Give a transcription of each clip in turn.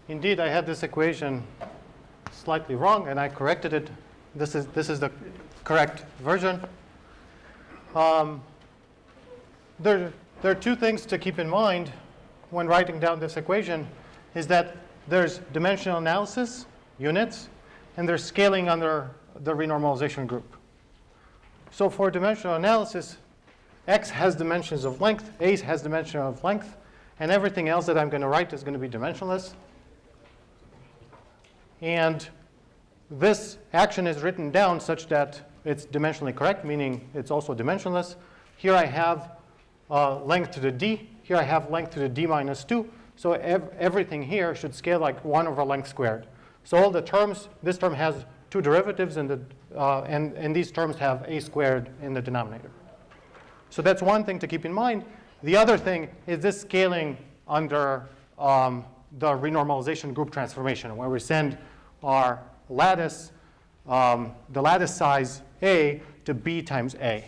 indeed, I had this equation slightly wrong, and I corrected it. This is the correct version. There are two things to keep in mind when writing down this equation, is that there's dimensional analysis, units, and there's scaling under the renormalization group. So for dimensional analysis, X has dimensions of length, A has dimension of length, and everything else that I'm going to write is going to be dimensionless. And this action is written down such that it's dimensionally correct, meaning it's also dimensionless. Here I have length to the d. Here I have length to the d minus 2. So everything here should scale like 1 over length squared. So all the terms, this term has two derivatives, and these terms have a squared in the denominator. So that's one thing to keep in mind. The other thing is this scaling under the renormalization group transformation, where we send our lattice, the lattice size A to B times A.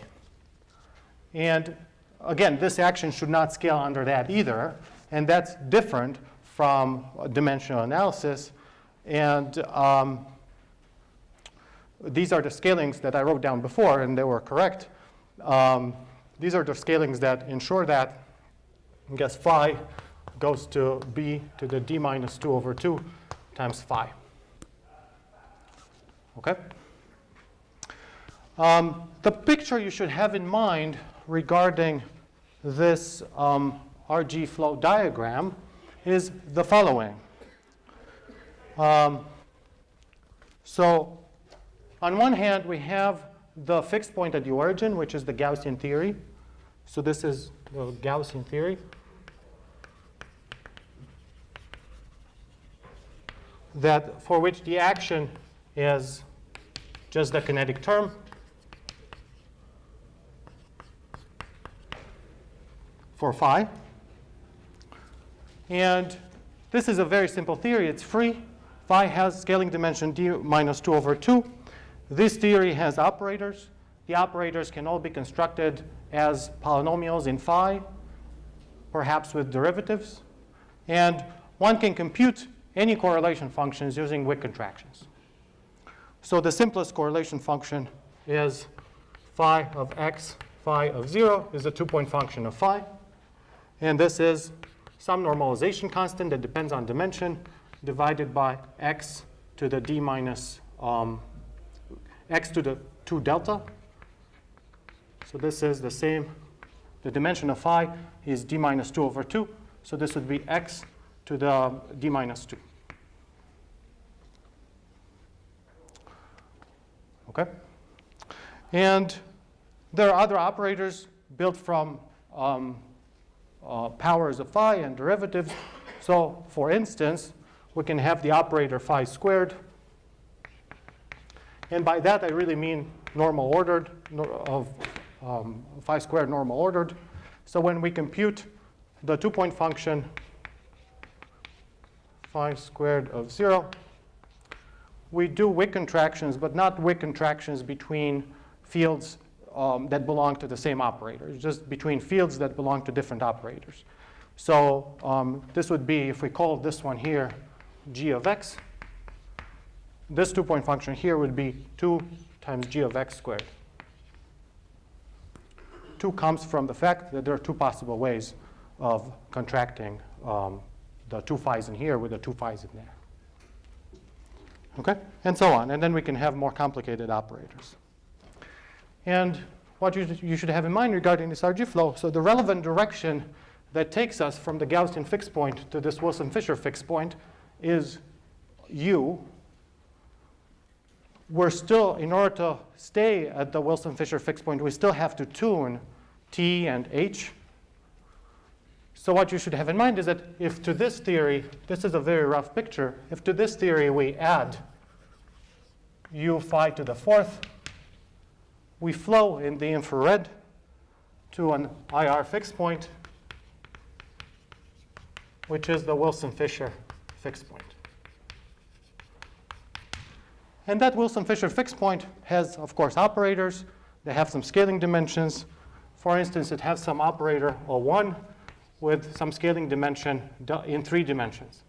And again, this action should not scale under that either, and that's different from dimensional analysis. And these are the scalings that I wrote down before, and they were correct. These are the scalings that ensure that, I guess, phi goes to B to the d minus 2 over 2 times phi. Okay? The picture you should have in mind regarding this RG flow diagram is the following. So on one hand, we have the fixed point at the origin, which is the Gaussian theory. So this is the Gaussian theory. That for which the action is just the kinetic term. For phi. And this is a very simple theory. It's free. Phi has scaling dimension d minus 2 over 2. This theory has operators. The operators can all be constructed as polynomials in phi, perhaps with derivatives. And one can compute any correlation functions using Wick contractions. So the simplest correlation function is phi of x, phi of 0 is a 2-point function of phi. And this is some normalization constant that depends on dimension divided by x to the d minus x to the 2 delta. So this is the same. The dimension of phi is d minus 2 over 2. So this would be x to the d minus 2. Okay? And there are other operators built from powers of phi and derivatives. So for instance, we can have the operator phi squared. And by that, I really mean normal ordered, phi squared normal ordered. So when we compute the 2-point function phi squared of 0, we do Wick contractions, but not Wick contractions between fields that belong to the same operator, just between fields that belong to different operators. So this would be, if we call this one here g of x, this 2-point function here would be 2 times g of x squared. 2 comes from the fact that there are two possible ways of contracting the 2 phis in here with the 2 phis in there. Okay? And so on. And then we can have more complicated operators. And what you should have in mind regarding this RG flow, so the relevant direction that takes us from the Gaussian fixed point to this Wilson-Fisher fixed point is u. We're still, in order to stay at the Wilson-Fisher fixed point, we still have to tune t and h. So what you should have in mind is that if to this theory, this is a very rough picture, if to this theory we add u phi to the 4th, we flow in the infrared to an IR fixed point, which is the Wilson-Fisher fixed point. And that Wilson-Fisher fixed point has, of course, operators. They have some scaling dimensions. For instance, it has some operator O1 with some scaling dimension in 3 dimensions.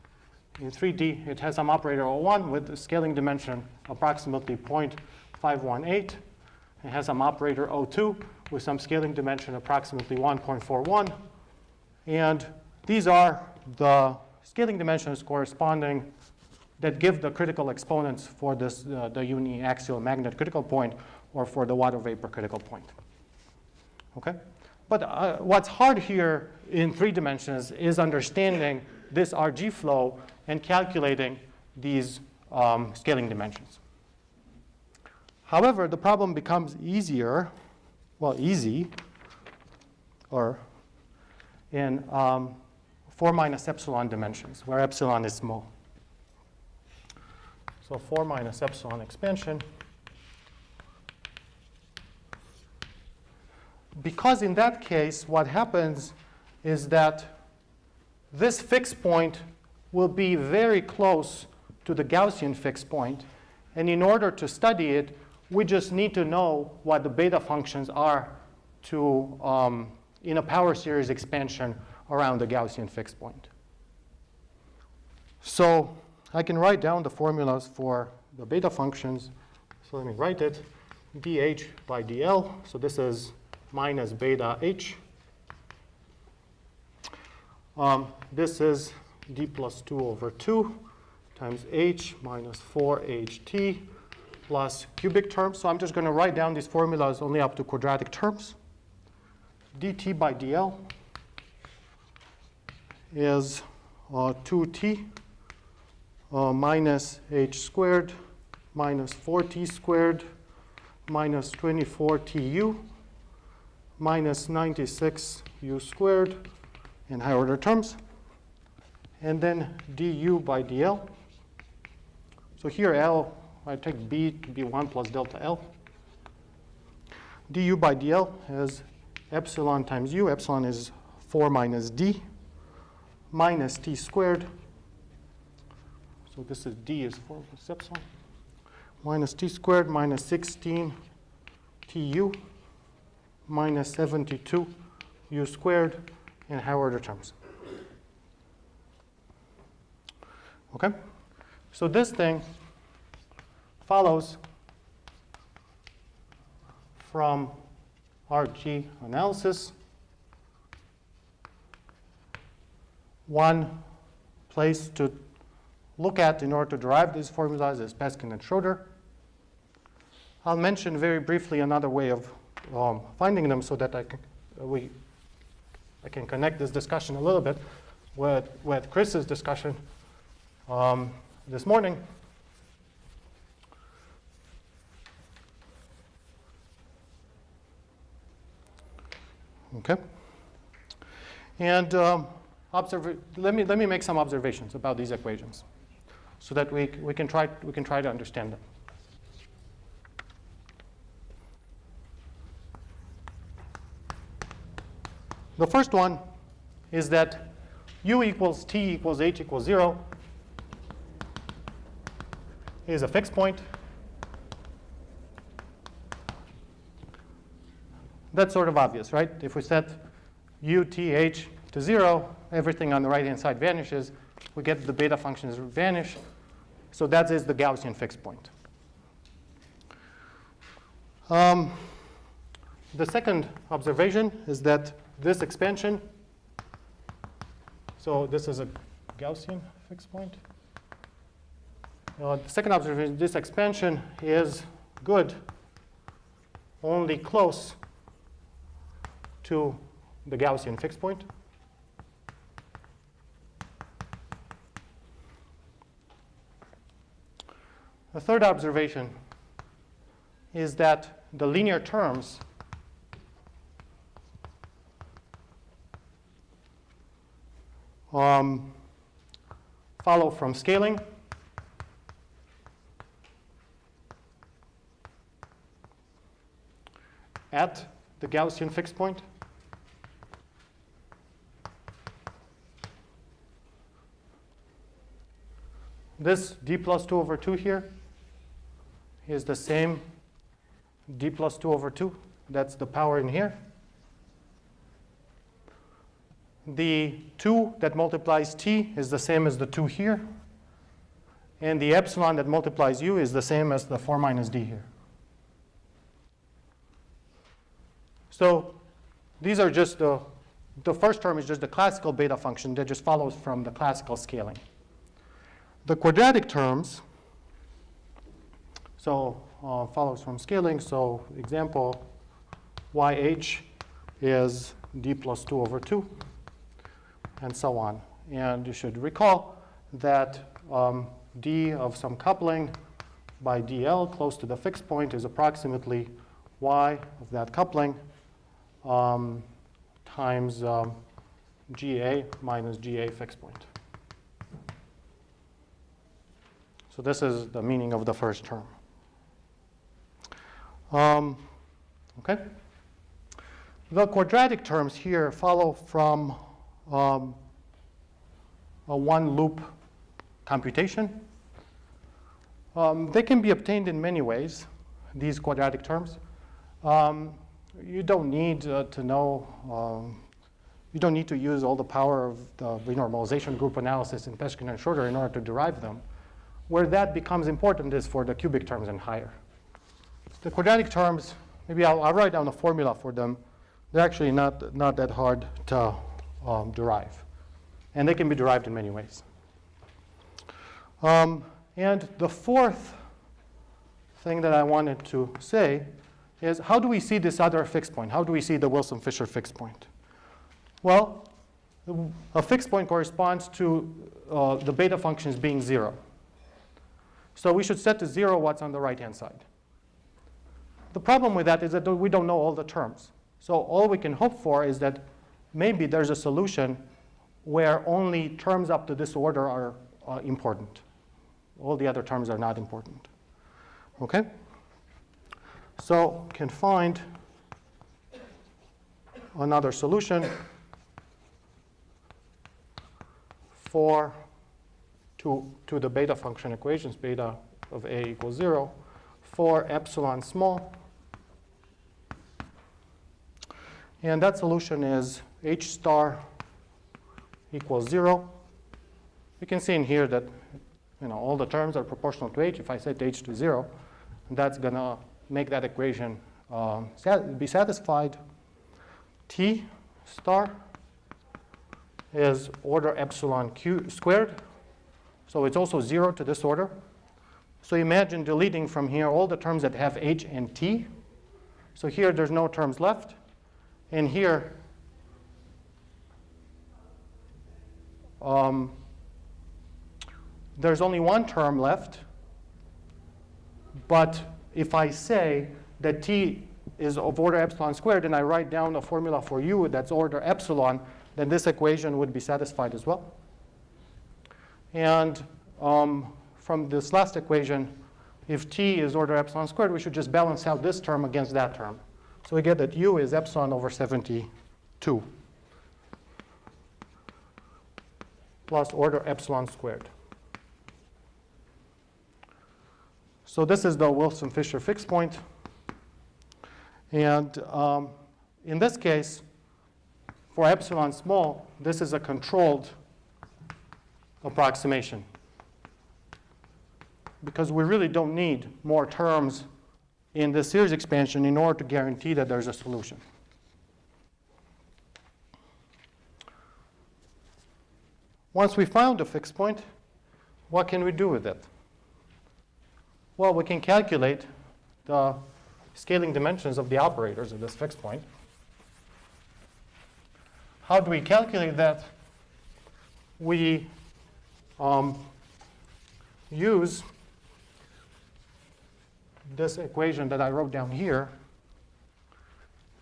in 3D, it has some operator O1 with a scaling dimension approximately 0.518. It has some operator O2 with some scaling dimension approximately 1.41. And these are the scaling dimensions corresponding that give the critical exponents for this, the uniaxial magnet critical point or for the water vapor critical point. Okay? But what's hard here in 3 dimensions is understanding this RG flow and calculating these scaling dimensions. However, the problem becomes easier, well, easy, or in 4 minus epsilon dimensions, where epsilon is small. So 4 minus epsilon expansion. Because in that case, what happens is that this fixed point will be very close to the Gaussian fixed point. And in order to study it, we just need to know what the beta functions are to, in a power series expansion around the Gaussian fixed point. So I can write down the formulas for the beta functions. So let me write it. dH by dl. So this is minus beta h. This is d plus 2 over 2 times h minus 4ht plus cubic terms. So I'm just going to write down these formulas only up to quadratic terms. dt by dl is 2t minus h squared minus 4t squared minus 24tu minus 96u squared in higher order terms. And then du by dl. So here L, I take B to be 1 plus delta L. du by dl is epsilon times u. Epsilon is 4 minus d minus t squared. So this is d is 4 plus epsilon. Minus t squared minus 16 tu minus 72 u squared in higher order terms. Okay? So this thing follows from RG analysis. One place to look at in order to derive these formulas is Peskin and Schroeder. I'll mention very briefly another way of finding them so that I can connect this discussion a little bit with Chris's discussion this morning. Okay. And let me make some observations about these equations so that we can try to understand them. The first one is that u equals t equals h equals 0 is a fixed point. That's sort of obvious, right? If we set u, t, h to 0, everything on the right-hand side vanishes. We get the beta functions vanish. So that is the Gaussian fixed point. The second observation is that this expansion, so this is a Gaussian fixed point. The second observation, this expansion is good, only close to the Gaussian fixed point. The third observation is that the linear terms follow from scaling. At the Gaussian fixed point. This d plus 2 over 2 here is the same d plus 2 over 2. That's the power in here. The 2 that multiplies t is the same as the 2 here. And the epsilon that multiplies u is the same as the 4 minus d here. So these are just the first term is just the classical beta function that just follows from the classical scaling. The quadratic terms, so follows from scaling. So example, yh is d plus 2 over 2, and so on. And you should recall that d of some coupling by dl close to the fixed point is approximately y of that coupling times ga minus ga fixed point. So this is the meaning of the first term. Okay. The quadratic terms here follow from a one-loop computation. They can be obtained in many ways, these quadratic terms. You don't need to know, you don't need to use all the power of the renormalization group analysis in Peschke and Schroeder in order to derive them. Where that becomes important is for the cubic terms and higher. The quadratic terms, maybe I'll write down a formula for them. They're actually not that hard to derive. And they can be derived in many ways. And the fourth thing that I wanted to say is, how do we see this other fixed point? How do we see the Wilson-Fisher fixed point? Well, a fixed point corresponds to the beta functions being 0. So we should set to 0 what's on the right-hand side. The problem with that is that we don't know all the terms. So all we can hope for is that maybe there's a solution where only terms up to this order are important. All the other terms are not important. Okay? So can find another solution for to the beta function equations, beta of a equals 0, for epsilon small. And that solution is h star equals 0. You can see in here that all the terms are proportional to h. If I set h to 0, that's going to make that equation be satisfied. T star is order epsilon q squared. So it's also 0 to this order. So imagine deleting from here all the terms that have h and t. So here there's no terms left. And here, there's only one term left. But if I say that t is of order epsilon squared, and I write down a formula for u that's order epsilon, then this equation would be satisfied as well. And from this last equation, if t is order epsilon squared, we should just balance out this term against that term. So we get that u is epsilon over 72 plus order epsilon squared. So this is the Wilson-Fisher fixed point. And in this case, for epsilon small, this is a controlled approximation, because we really don't need more terms in the series expansion in order to guarantee that there's a solution. Once we found a fixed point, what can we do with it? Well, we can calculate the scaling dimensions of the operators of this fixed point. How do we calculate that? We use this equation that I wrote down here,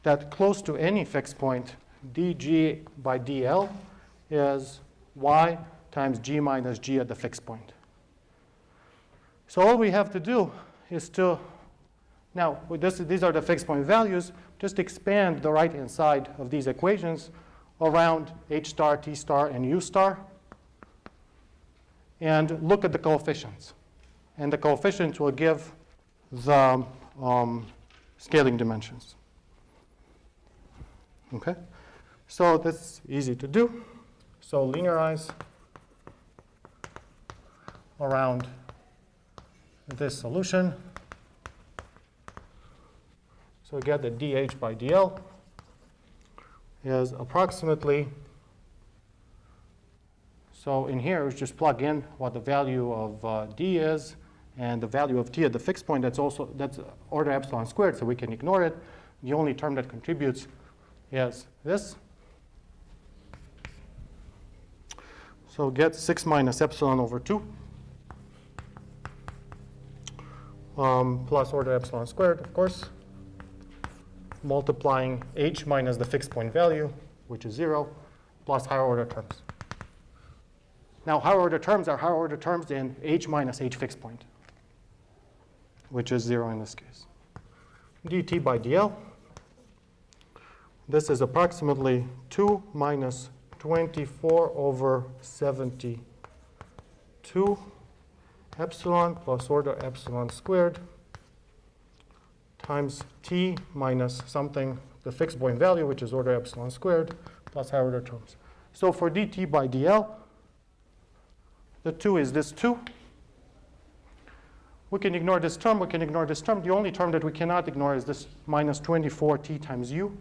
that close to any fixed point, dg by dl is y times g minus g at the fixed point. So all we have to do is to, now these are the fixed point values, just expand the right-hand side of these equations around h star, t star, and u star, and look at the coefficients. And the coefficients will give the scaling dimensions. Okay? So that's easy to do. So linearize around this solution. So we get that dH by dL is approximately, so in here we just plug in what the value of d is and the value of t at the fixed point. That's order epsilon squared, so we can ignore it. The only term that contributes is this. So get 6 minus epsilon over 2 plus order epsilon squared, of course, multiplying h minus the fixed point value, which is 0, plus higher order terms. Now, higher order terms are higher order terms in h minus h fixed point, which is 0 in this case. dt by dl, this is approximately 2 minus 24 over 72 epsilon plus order epsilon squared times t minus something, the fixed point value, which is order epsilon squared, plus higher order terms. So for dt by dl, the 2 is this 2. We can ignore this term, we can ignore this term. The only term that we cannot ignore is this minus 24t times u.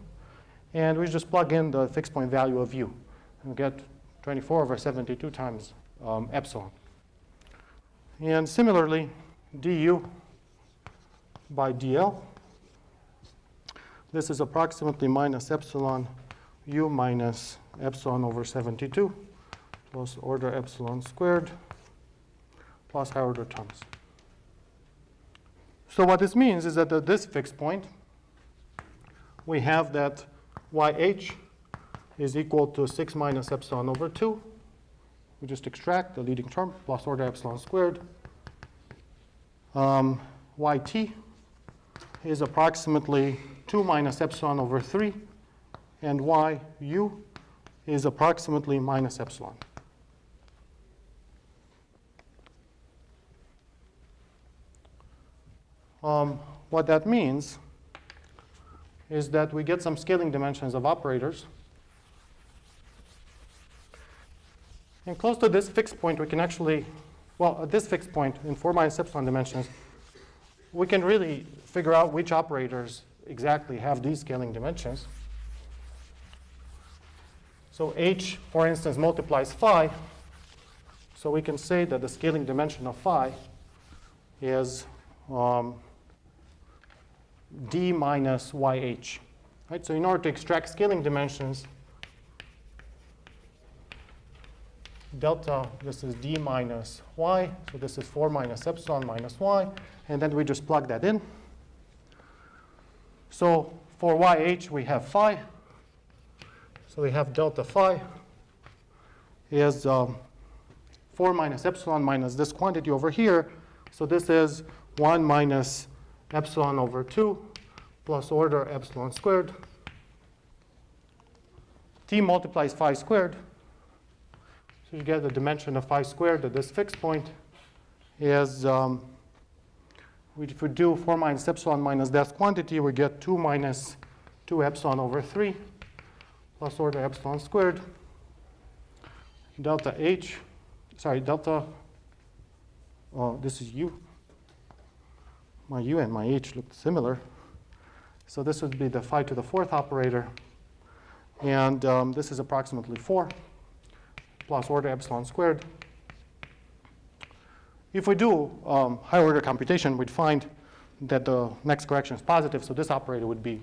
And we just plug in the fixed point value of u. And get 24 over 72 times epsilon. And similarly, du by dl, this is approximately minus epsilon u minus epsilon over 72 plus order epsilon squared plus higher order terms. So what this means is that at this fixed point, we have that yh is equal to 6 minus epsilon over 2. We just extract the leading term plus order epsilon squared. Yt is approximately 2 minus epsilon over 3. And yu is approximately minus epsilon. What that means is that we get some scaling dimensions of operators. And close to this fixed point, we can actually, well, at this fixed point in 4 minus epsilon dimensions, we can really figure out which operators exactly have these scaling dimensions. So h, for instance, multiplies phi. So we can say that the scaling dimension of phi is d minus yh. Right? So in order to extract scaling dimensions, delta, this is d minus y. So this is 4 minus epsilon minus y. And then we just plug that in. So for yh, we have phi. So we have delta phi is 4 minus epsilon minus this quantity over here. So this is 1 minus epsilon over 2 plus order epsilon squared. T multiplies phi squared. So you get the dimension of phi squared at this fixed point is, if we do 4 minus epsilon minus that quantity, we get 2 minus 2 epsilon over 3 plus order epsilon squared. Delta h, sorry, delta, this is u. My u and my h look similar. So this would be the phi to the 4th operator. And this is approximately 4 plus order epsilon squared. If we do higher order computation, we'd find that the next correction is positive, so this operator would be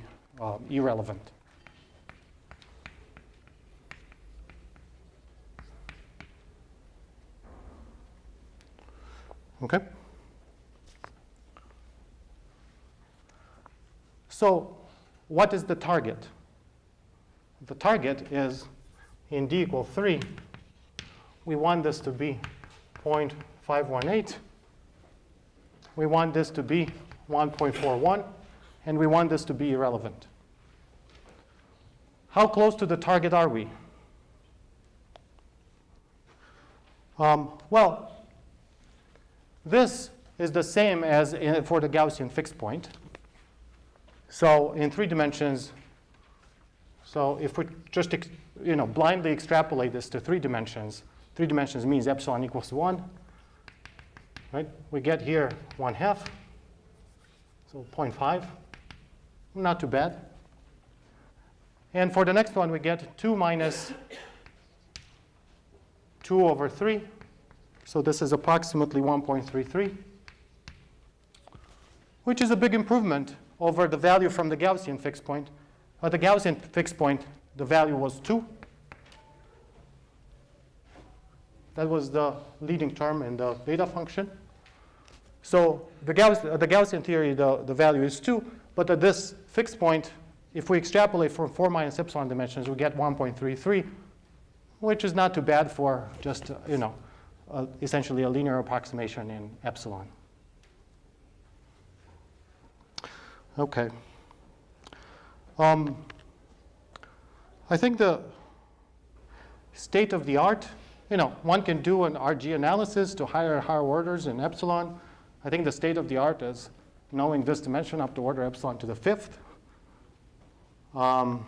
irrelevant. Okay? So what is the target? The target is in d equal 3. We want this to be 0.518. We want this to be 1.41. And we want this to be irrelevant. How close to the target are we? Well, this is the same as for the Gaussian fixed point. So in 3 dimensions, so if we just blindly extrapolate this to 3 dimensions means epsilon equals 1. right? We get here 1/2, so 0.5. Not too bad. And for the next one, we get 2 minus 2/3. So this is approximately 1.33, which is a big improvement over the value from the Gaussian fixed point. At the Gaussian fixed point, the value was 2. That was the leading term in the beta function. So the Gaussian theory, the value is 2. But at this fixed point, if we extrapolate from 4 minus epsilon dimensions, we get 1.33, which is not too bad for just, essentially a linear approximation in epsilon. Okay. I think the state of the art, one can do an RG analysis to higher and higher orders in epsilon. I think the state of the art is knowing this dimension up to order epsilon to the 5th. I'm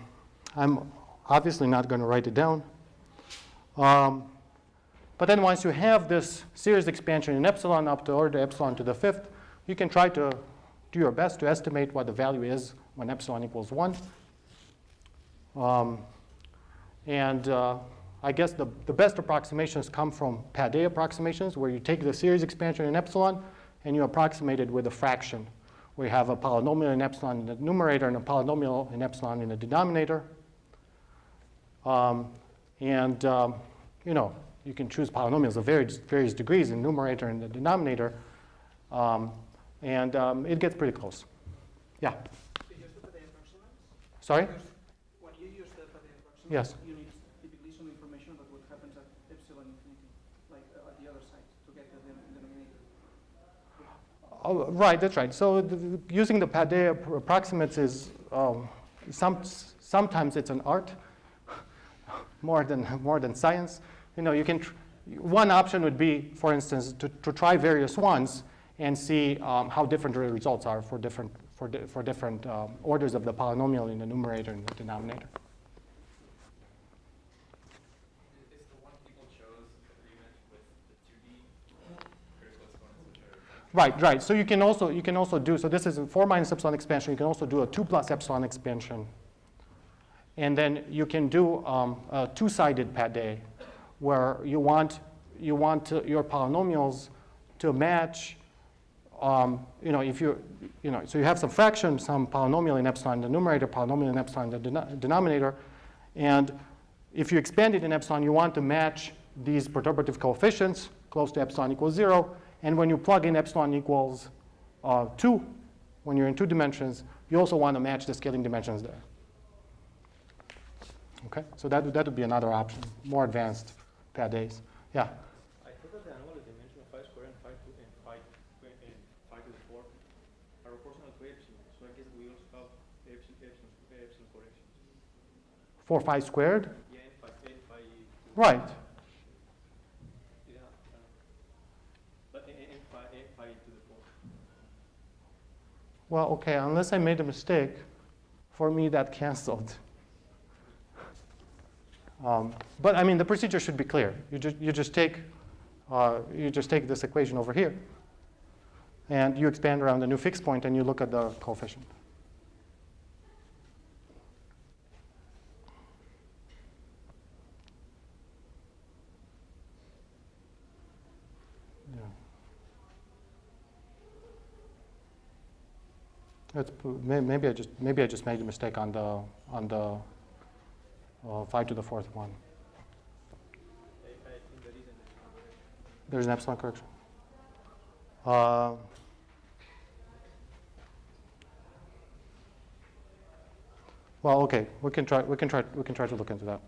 obviously not going to write it down. But then once you have this series expansion in epsilon up to order epsilon to the 5th, you can try to do your best to estimate what the value is when epsilon equals 1. I guess the best approximations come from Pade approximations, where you take the series expansion in epsilon and you approximate it with a fraction, where you have a polynomial in epsilon in the numerator and a polynomial in epsilon in the denominator. You can choose polynomials of various degrees in numerator and the denominator. It gets pretty close. Yeah? You use the Pade approximants? Sorry? When you use the Pade approximants, yes. You need typically some information about what happens at epsilon infinity, like at the other side, to get the denominator. Oh, right, that's right. So using the Pade approximates is, sometimes it's an art more than science. One option would be, for instance, to try various ones and see how different the results are for different orders of the polynomial in the numerator and the denominator. Is the one people chose agreement with the 2D critical exponents? Right. So you can also do, so this is a 4 minus epsilon expansion. You can also do a 2 plus epsilon expansion. And then you can do a two-sided Pade, where you want your polynomials to match. If so you have some fraction, some polynomial in epsilon in the numerator, polynomial in epsilon in the denominator, and if you expand it in epsilon, you want to match these perturbative coefficients close to epsilon equals 0. And when you plug in epsilon equals 2, when you're in 2 dimensions, you also want to match the scaling dimensions there. Okay, so that would be another option, more advanced Pades. Yeah. I thought that the anomalous dimension of phi squared and phi to the 4 are proportional to epsilon. So I guess we also have epsilon corrections. For phi squared? Yeah, and phi Right. Yeah. But and phi to the 4. Well, okay, unless I made a mistake, for me that canceled. But I mean, the procedure should be clear. You just take this equation over here, and you expand around the new fixed point, and you look at the coefficient. Maybe I just made a mistake on the 5 to the 4th one. I think there is an epsilon correction. There's an epsilon correction. Well, okay, we can try to look into that.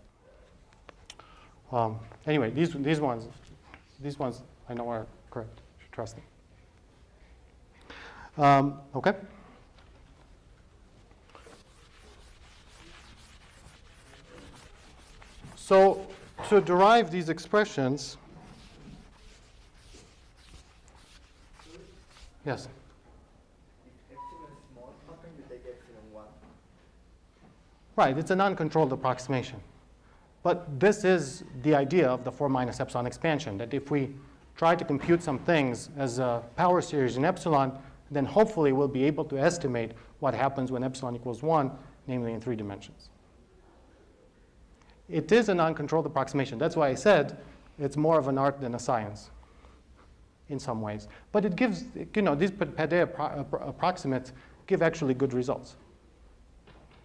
Anyway, these ones I know are correct. You should trust them. Okay. So to derive these expressions, yes. If epsilon is small, how can you take epsilon 1? Right, it's an uncontrolled approximation. But this is the idea of the 4 minus epsilon expansion, that if we try to compute some things as a power series in epsilon, then hopefully we'll be able to estimate what happens when epsilon equals 1, namely in 3 dimensions. It is an uncontrolled approximation. That's why I said it's more of an art than a science in some ways. But it gives, these Pade approximates give actually good results.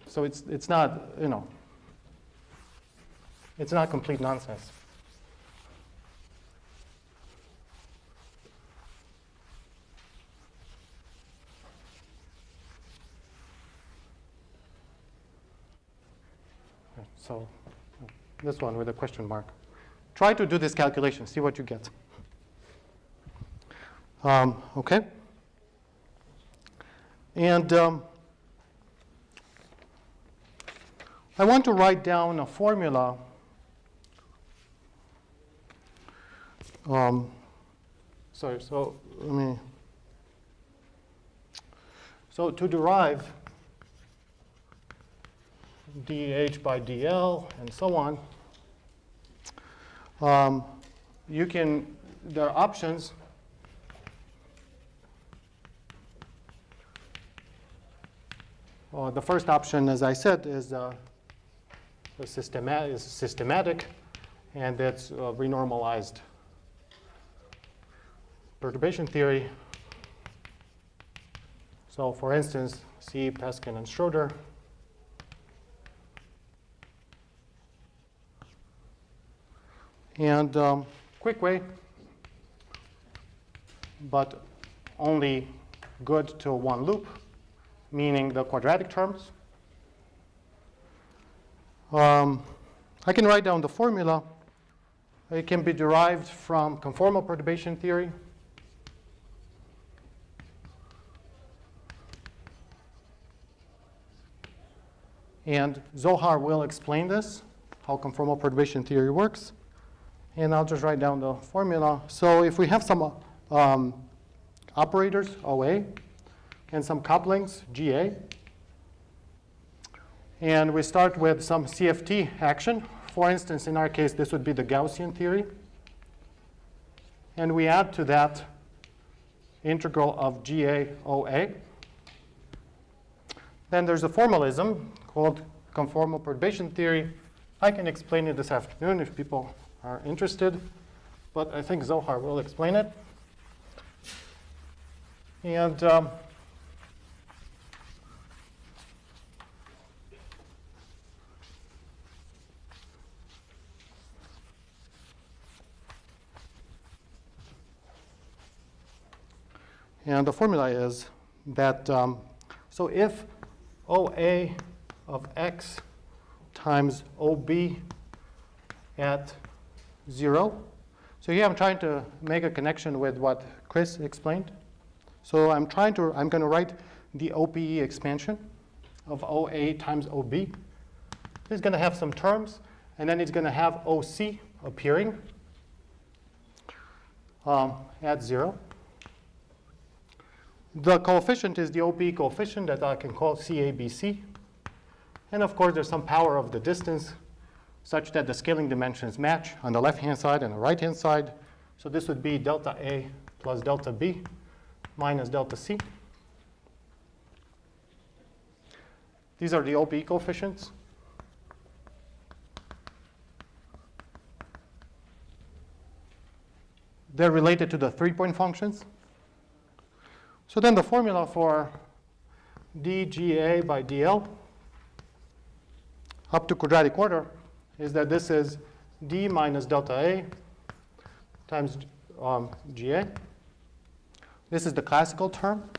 So it's not, it's not complete nonsense. So this one with a question mark. Try to do this calculation, see what you get. Okay. And I want to write down a formula. So to derive dH by dL and so on, there are options. The first option, as I said, is systematic, and it's renormalized perturbation theory. So for instance, see Peskin and Schroeder. And quick way, but only good to one loop, meaning the quadratic terms. I can write down the formula. It can be derived from conformal perturbation theory. And Zohar will explain this, how conformal perturbation theory works. And I'll just write down the formula. So if we have some operators, OA, and some couplings, GA, and we start with some CFT action. For instance, in our case, this would be the Gaussian theory. And we add to that integral of GA OA. Then there's a formalism called conformal perturbation theory. I can explain it this afternoon if people are interested, but I think Zohar will explain it. And the formula is that, so if OA of x times OB at 0. So here I'm trying to make a connection with what Chris explained. So I'm going to write the OPE expansion of OA times OB. It's going to have some terms, and then it's going to have OC appearing at 0. The coefficient is the OPE coefficient that I can call CABC. And of course, there's some power of the distance such that the scaling dimensions match on the left-hand side and the right-hand side. So this would be delta A plus delta B minus delta C. These are the OPE coefficients. They're related to the 3-point functions. So then the formula for dGA by dL up to quadratic order is that this is d minus delta A times GA. This is the classical term.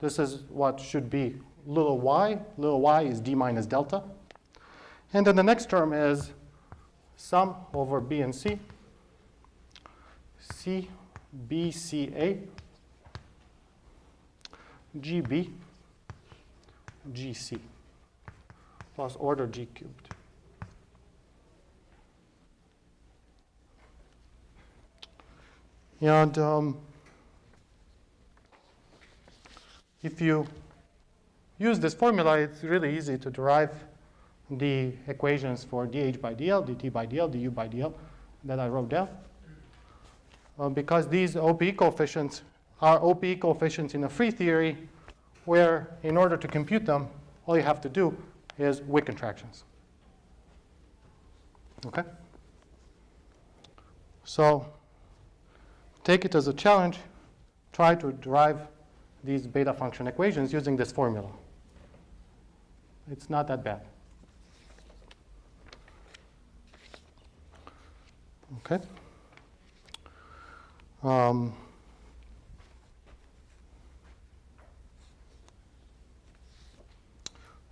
This is what should be little y. Little y is d minus delta. And then the next term is sum over B and C, C, B, C, A, GB, GC, plus order G cubed. And if you use this formula, it's really easy to derive the equations for dH by dL, dt by dL, du by dL that I wrote down. because these OPE coefficients are OPE coefficients in a free theory, where in order to compute them, all you have to do is Wick contractions. Okay? So take it as a challenge. Try to derive these beta function equations using this formula. It's not that bad. Okay.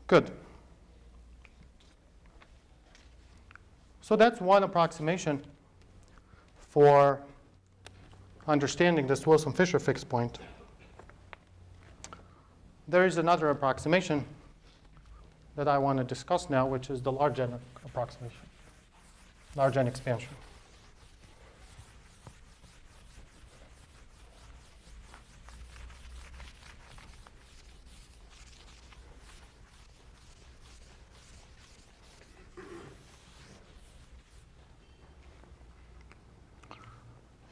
Good. So that's one approximation for understanding this Wilson-Fisher fixed point. There is another approximation that I want to discuss now, which is the large N approximation, large N expansion.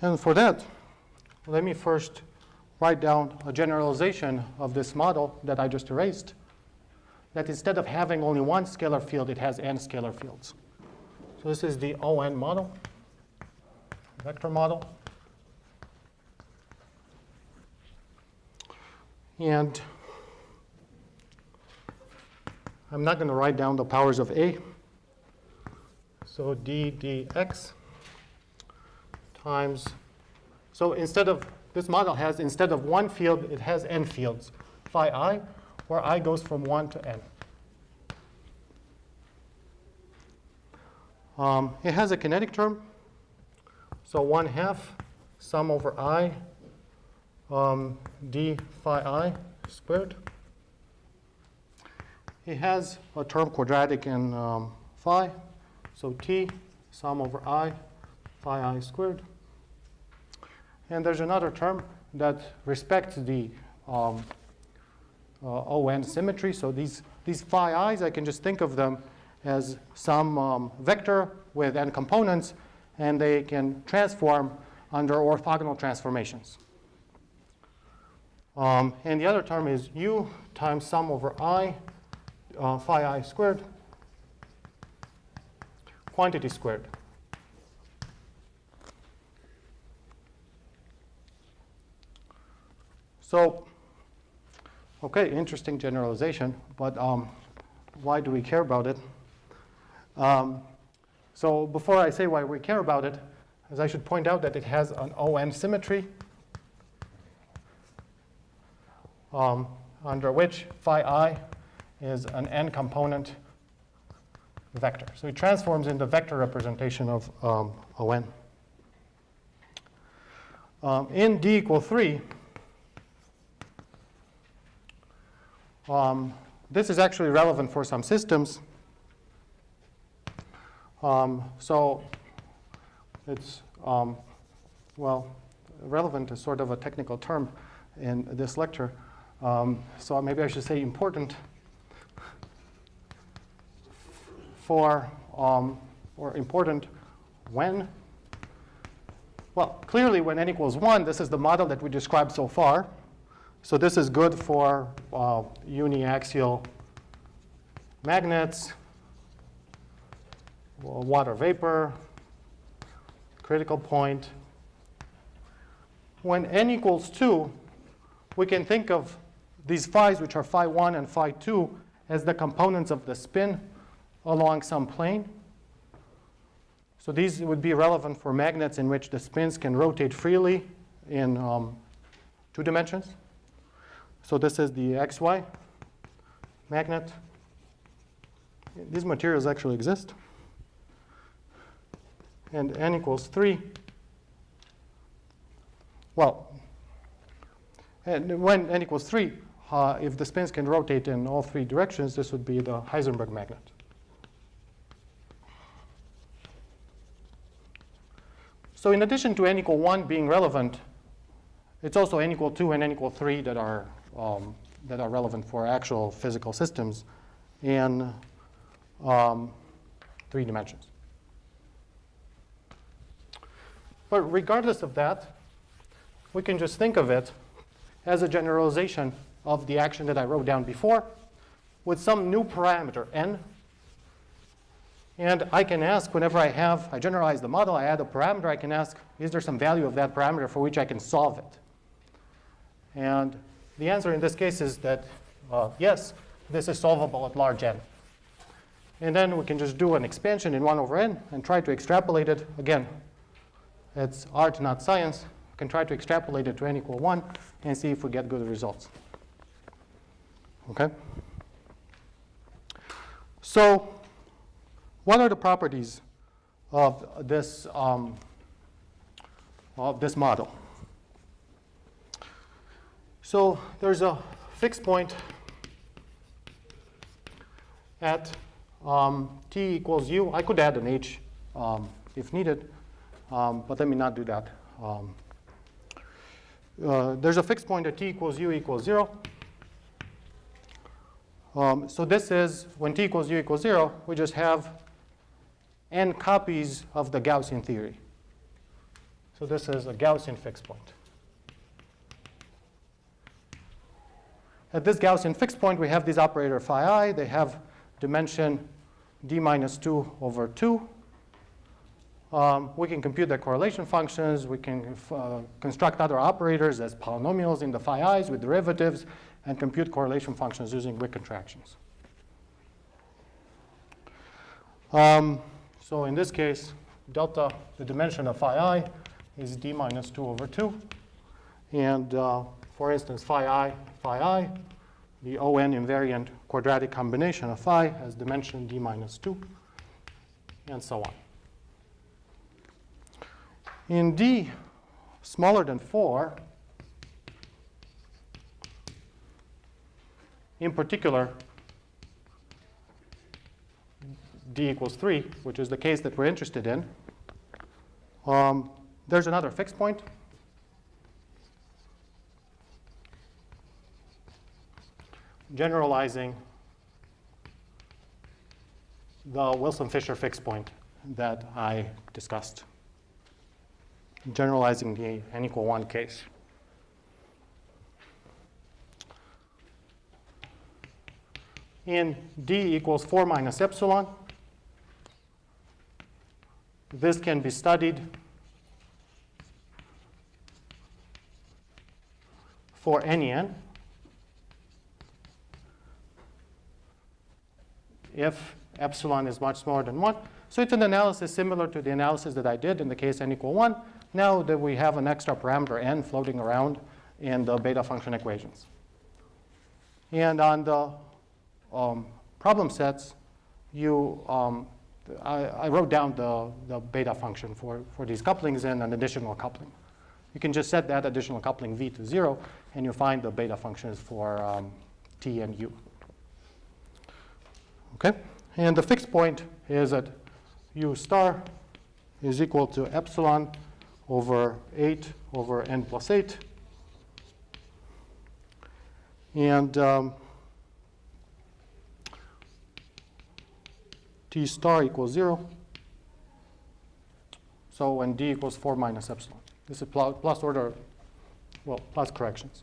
And for that, let me first write down a generalization of this model that I just erased, that instead of having only one scalar field, it has n scalar fields. So this is the ON model, vector model. And I'm not going to write down the powers of A. So d dx times, so instead of, this model has, instead of one field, it has n fields, phi I, where I goes from 1 to n. It has a kinetic term, so 1/2 sum over I d phi I squared. It has a term quadratic in phi, so t sum over I phi I squared. And there's another term that respects the ON symmetry. So these phi i's, I can just think of them as some vector with n components, and they can transform under orthogonal transformations. And the other term is u times sum over I phi I squared, quantity squared. So, okay, interesting generalization, but why do we care about it? So before I say why we care about it, as I should point out that it has an ON symmetry, under which phi I is an n component vector. So it transforms into vector representation of ON. In d equal 3, this is actually relevant for some systems. So it's, well, relevant is sort of a technical term in this lecture. So maybe I should say important for, or important when, well, clearly when n equals 1, this is the model that we described so far. So this is good for uniaxial magnets, water vapor, critical point. When n equals 2, we can think of these phi's, which are phi 1 and phi 2, as the components of the spin along some plane. So these would be relevant for magnets in which the spins can rotate freely in 2 dimensions. So this is the XY magnet. These materials actually exist. And n equals 3. Well, and when n equals 3, if the spins can rotate in all 3 directions, this would be the Heisenberg magnet. So in addition to n equal 1 being relevant, it's also n equal 2 and n equal 3 that are relevant for actual physical systems in 3 dimensions. But regardless of that, we can just think of it as a generalization of the action that I wrote down before with some new parameter, n. And I can ask, whenever I generalize the model, I add a parameter, I can ask, is there some value of that parameter for which I can solve it? And the answer in this case is that, yes, this is solvable at large n. And then we can just do an expansion in 1 over n and try to extrapolate it. Again, it's art, not science. We can try to extrapolate it to n equal 1 and see if we get good results. Okay? So what are the properties of this model? So there's a fixed point at t equals u. I could add an h if needed, but let me not do that. There's a fixed point at t equals u equals 0. So this is, when t equals u equals 0, we just have n copies of the Gaussian theory. So this is a Gaussian fixed point. At this Gaussian fixed point, we have this operator phi I. They have dimension d minus 2 over 2. We can compute their correlation functions. We can construct other operators as polynomials in the phi i's with derivatives and compute correlation functions using Wick contractions. So in this case, delta, the dimension of phi I, is d minus 2 over 2. And for instance, phi I, the ON invariant quadratic combination of phi has dimension d minus 2, and so on. In d smaller than 4, in particular, d equals 3, which is the case that we're interested in, there's another fixed point. Generalizing the Wilson-Fisher fixed point that I discussed. Generalizing the n equal 1 case. In d equals 4 minus epsilon, this can be studied for any n if epsilon is much smaller than 1. So it's an analysis similar to the analysis that I did in the case n equal 1. Now that we have an extra parameter n floating around in the beta function equations. And on the problem sets, I wrote down the beta function for these couplings and an additional coupling. You can just set that additional coupling v to 0, and you find the beta functions for t and u. Okay? And the fixed point is that u star is equal to epsilon over 8 over n plus 8. And t star equals 0. So when d equals 4 minus epsilon. This is plus order, well, plus corrections.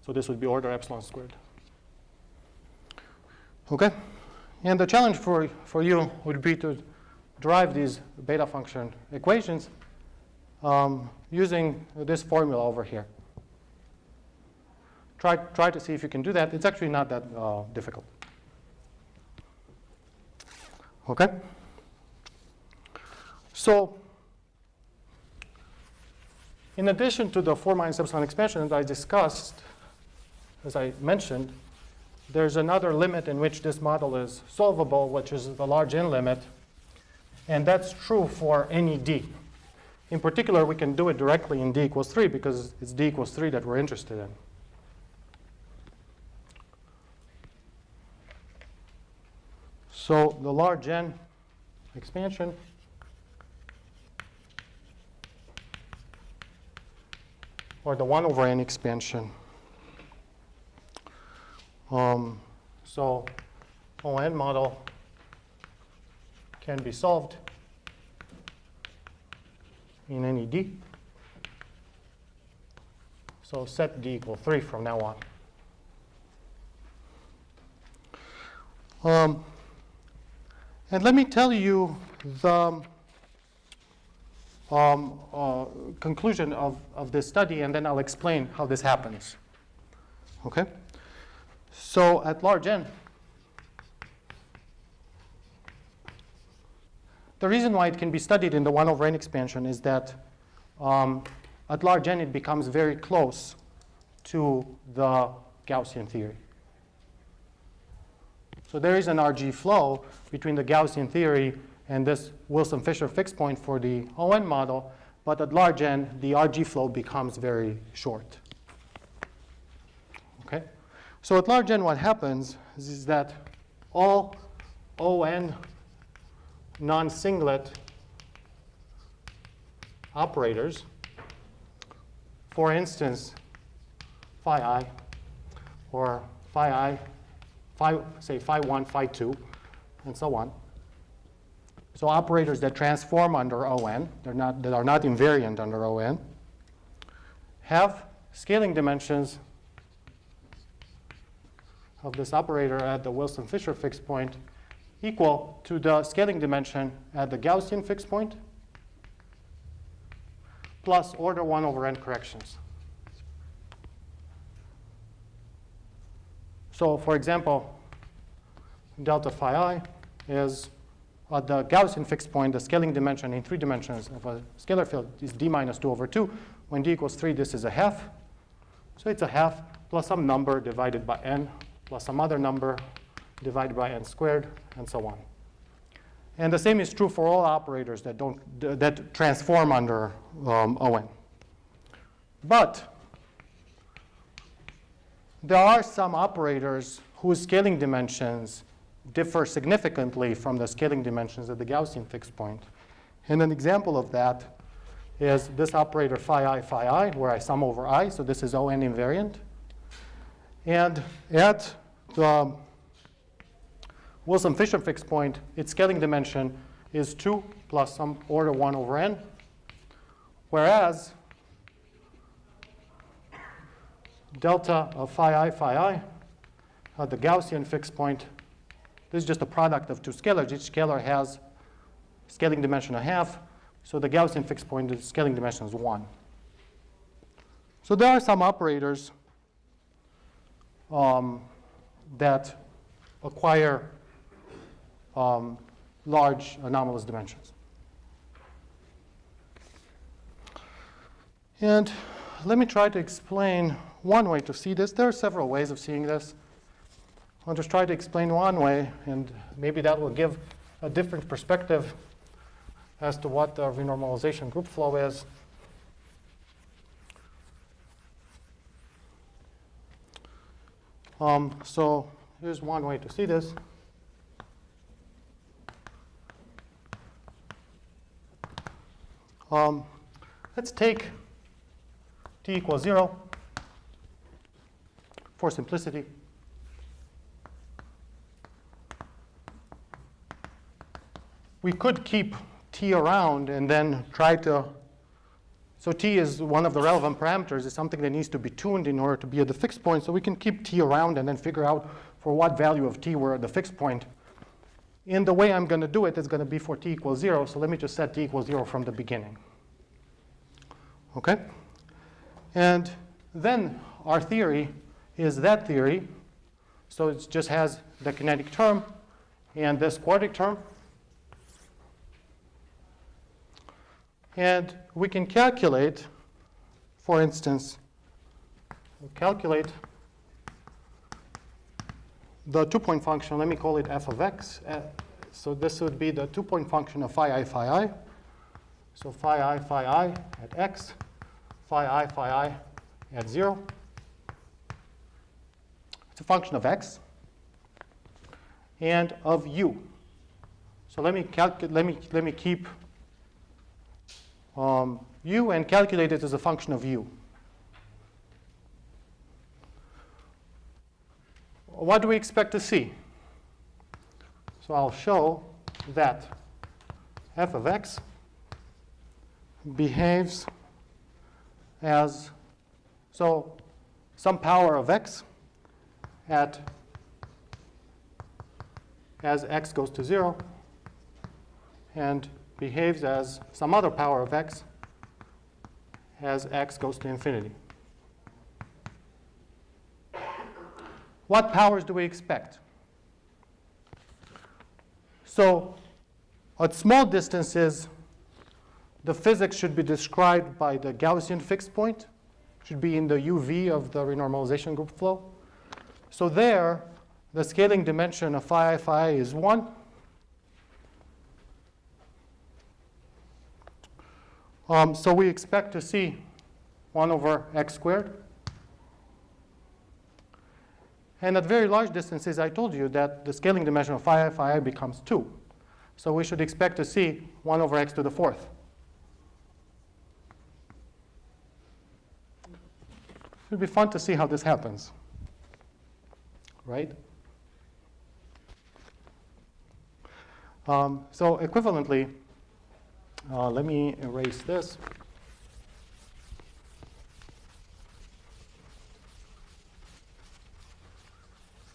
So this would be order epsilon squared. Okay? And the challenge for you would be to derive these beta function equations using this formula over here. Try to see if you can do that. It's actually not that difficult. Okay? So in addition to the 4 minus epsilon expansion that I discussed, as I mentioned, there's another limit in which this model is solvable, which is the large n limit. And that's true for any d. In particular, we can do it directly in d equals 3 because it's d equals 3 that we're interested in. So the large n expansion or the 1 over n expansion. So ON model can be solved in any d. So set d equal 3 from now on. And let me tell you the conclusion of this study, and then I'll explain how this happens. Okay? So at large n, the reason why it can be studied in the 1 over n expansion is that at large n it becomes very close to the Gaussian theory. So there is an RG flow between the Gaussian theory and this Wilson-Fisher fixed point for the ON model, but at large n, the RG flow becomes very short. Okay? So at large n, what happens is that all ON non-singlet operators, for instance, phi I, or phi I, say phi 1, phi 2, and so on. So operators that transform under ON, that are not invariant under ON, have scaling dimensions of this operator at the Wilson-Fisher fixed point equal to the scaling dimension at the Gaussian fixed point plus order 1 over n corrections. So for example, delta phi I is at the Gaussian fixed point, the scaling dimension in 3 dimensions of a scalar field is d minus 2 over 2. When d equals 3, this is a half. So it's a half plus some number divided by n plus some other number divided by n squared, and so on. And the same is true for all operators that transform under ON. But there are some operators whose scaling dimensions differ significantly from the scaling dimensions at the Gaussian fixed point. And an example of that is this operator phi I, where I sum over I, so this is ON invariant. And at the Wilson-Fisher fixed point, its scaling dimension is 2 plus some order 1 over n, whereas delta of phi I at the Gaussian fixed point, this is just a product of 2 scalars. Each scalar has scaling dimension 1/2, so the Gaussian fixed point, the scaling dimension is 1. So there are some operators that acquire large anomalous dimensions. And let me try to explain one way to see this. There are several ways of seeing this. I'll just try to explain one way, and maybe that will give a different perspective as to what the renormalization group flow is. So here's one way to see this. Let's take t equals 0 for simplicity. We could keep t around and then try to, so t is one of the relevant parameters, is something that needs to be tuned in order to be at the fixed point, so we can keep t around and then figure out for what value of t we're at the fixed point. In the way I'm going to do it, it's going to be for t equals 0, so let me just set t equals 0 from the beginning. Okay? And then our theory is that theory, so it just has the kinetic term and this quadratic term. And we can calculate, for instance, calculate the 2-point function. Let me call it f of x. So this would be the 2-point function of phi I. So phi I at x, phi I at 0. It's a function of x and of u. So let me keep u and calculate it as a function of u. What do we expect to see? So I'll show that f of x behaves as, so some power of x as x goes to 0, and behaves as some other power of x as x goes to infinity. What powers do we expect? So at small distances, the physics should be described by the Gaussian fixed point. Should be in the UV of the renormalization group flow. So there, the scaling dimension of phi I is 1. So we expect to see 1 over x squared. And at very large distances, I told you that the scaling dimension of phi I becomes 2. So we should expect to see 1 over x to the 4th. It would be fun to see how this happens, right? So equivalently, let me erase this.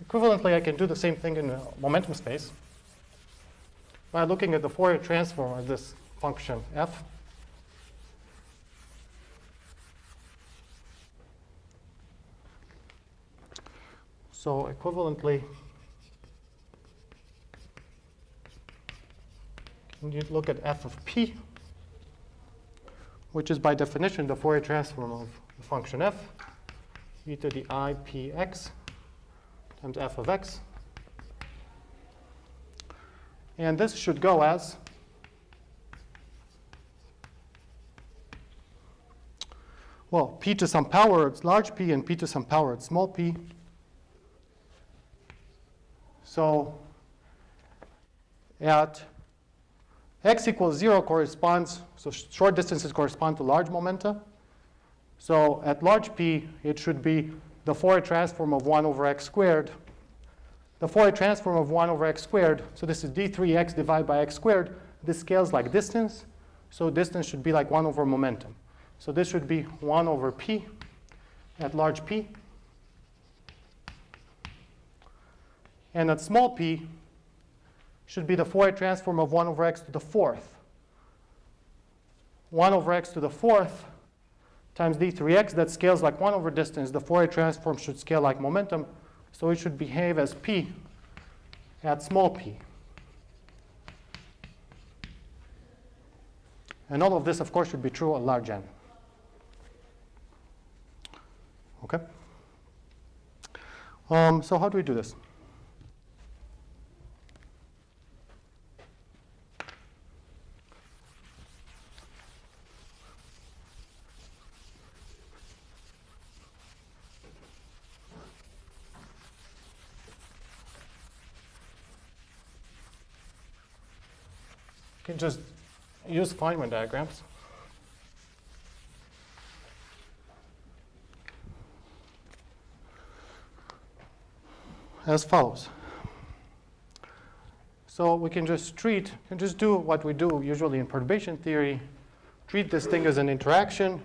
Equivalently, I can do the same thing in momentum space by looking at the Fourier transform of this function f. So equivalently, you look at f of p, which is by definition the Fourier transform of the function f, e to the I px times f of x. And this should go as well, p to some power at large p and p to some power at small p. So at x equals 0 corresponds, so short distances correspond to large momenta. So at large p, it should be the Fourier transform of 1 over x squared. The Fourier transform of 1 over x squared, so this is d3x divided by x squared. This scales like distance, so distance should be like 1 over momentum. So this should be 1 over p at large p. And at small p should be the Fourier transform of 1 over x to the 4th. 1 over x to the 4th times d3x, that scales like 1 over distance. The Fourier transform should scale like momentum, so it should behave as p at small p. And all of this, of course, should be true at large n. Okay? So how do we do this? You can just use Feynman diagrams. As follows. So we can just do what we do usually in perturbation theory, treat this thing as an interaction,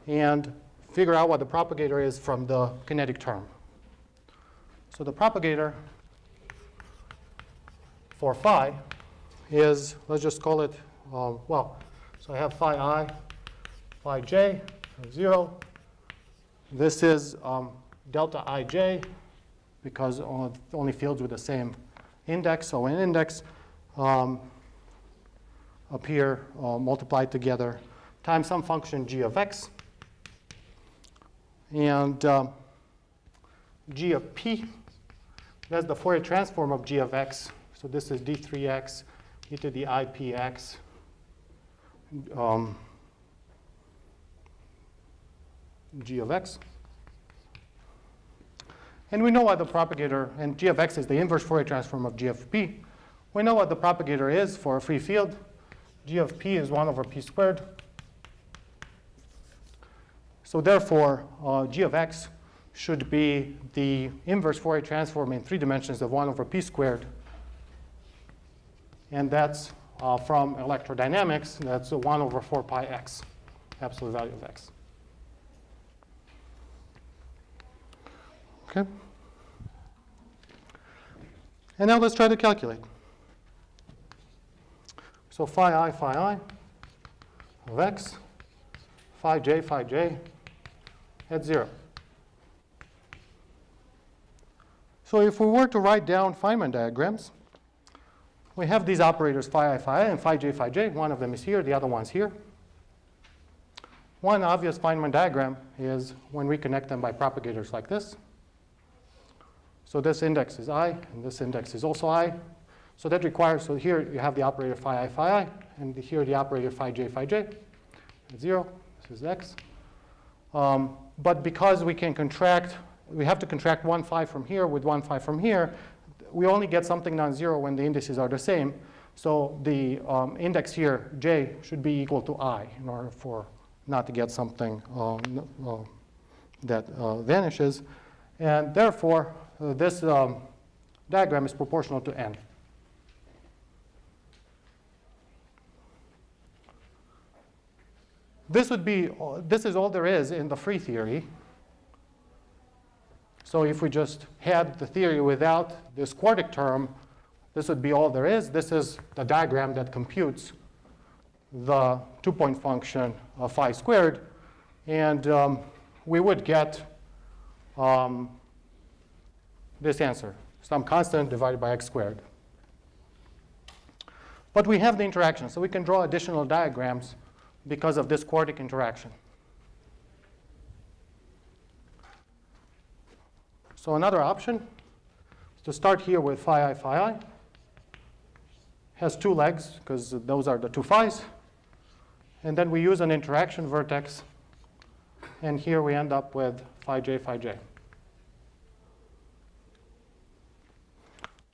and figure out what the propagator is from the kinetic term. So the propagator for phi is, let's just call it, so I have phi I, phi j, 0. This is delta ij, because only fields with the same index, so an index appear multiplied together times some function g of x. And g of p, that's the Fourier transform of g of x. So this is d3x e to the ipx g of x. And we know what the propagator, and g of x is the inverse Fourier transform of g of p. We know what the propagator is for a free field. G of p is 1 over p squared. So therefore, g of x should be the inverse Fourier transform in 3 dimensions of 1 over p squared. And that's from electrodynamics. That's 1 over 4 pi x, absolute value of x. Okay. And now let's try to calculate. So phi I of x, phi j at 0. So if we were to write down Feynman diagrams, we have these operators phi I, and phi j. One of them is here, the other one's here. One obvious Feynman diagram is when we connect them by propagators like this. So this index is I, and this index is also I. So that requires, so here you have the operator phi I, and here the operator phi j at 0. This is x. But because we can contract, we have to contract one phi from here with one phi from here, we only get something non-zero when the indices are the same. So the index here, j, should be equal to I in order for not to get something that vanishes. And therefore, this diagram is proportional to n. This is all there is in the free theory. So if we just had the theory without this quadratic term, this would be all there is. This is the diagram that computes the 2-point function of phi squared. And we would get this answer, some constant divided by x squared. But we have the interaction, so we can draw additional diagrams because of this quadratic interaction. So another option is to start here with phi I. Has two legs, because those are the two phi's. And then we use an interaction vertex. And here we end up with phi j.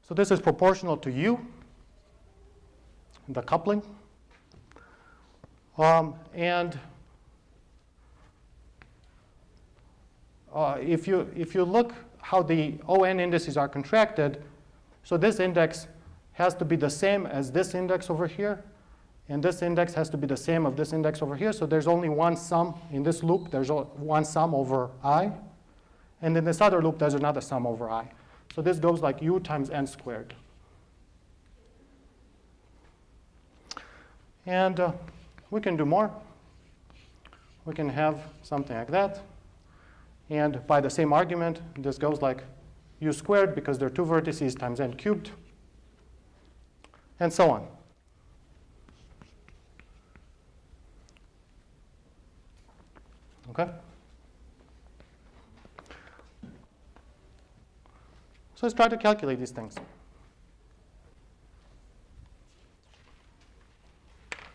So this is proportional to u, the coupling. If you look how the ON indices are contracted, so this index has to be the same as this index over here, and this index has to be the same of this index over here. So there's only one sum in this loop. There's one sum over I. And in this other loop, there's another sum over I. So this goes like u times n squared. And we can do more. We can have something like that. And by the same argument, this goes like u squared, because there are two vertices, times n cubed, and so on. Okay? So let's try to calculate these things.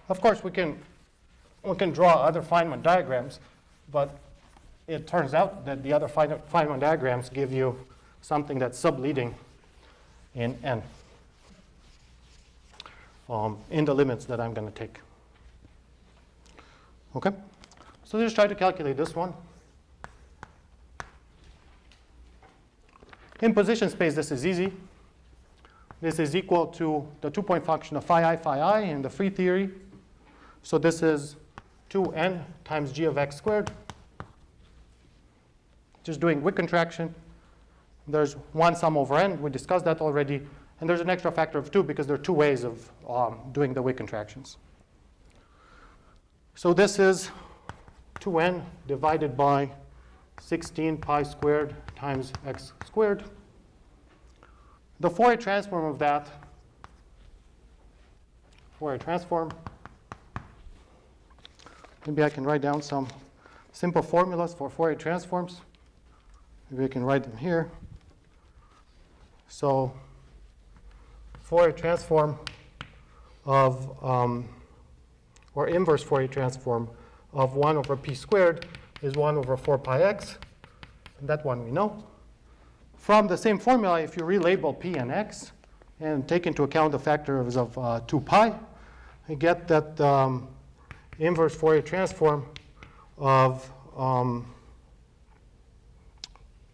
Of course, we can draw other Feynman diagrams, but it turns out that the other Feynman diagrams give you something that's subleading in n, in the limits that I'm going to take. Okay? So let's try to calculate this one. In position space, this is easy. This is equal to the 2-point function of phi I in the free theory. So this is 2n times g of x squared. Just doing Wick contraction. There's one sum over n. We discussed that already. And there's an extra factor of 2 because there are two ways of doing the Wick contractions. So this is 2n divided by 16 pi squared times x squared. The Fourier transform of that, Fourier transform, maybe I can write down some simple formulas for Fourier transforms. Maybe I can write them here. So Fourier transform of, or inverse Fourier transform of 1 over p squared is 1 over 4 pi x. And that one we know. From the same formula, if you relabel p and x and take into account the factors of 2 pi, you get that inverse Fourier transform of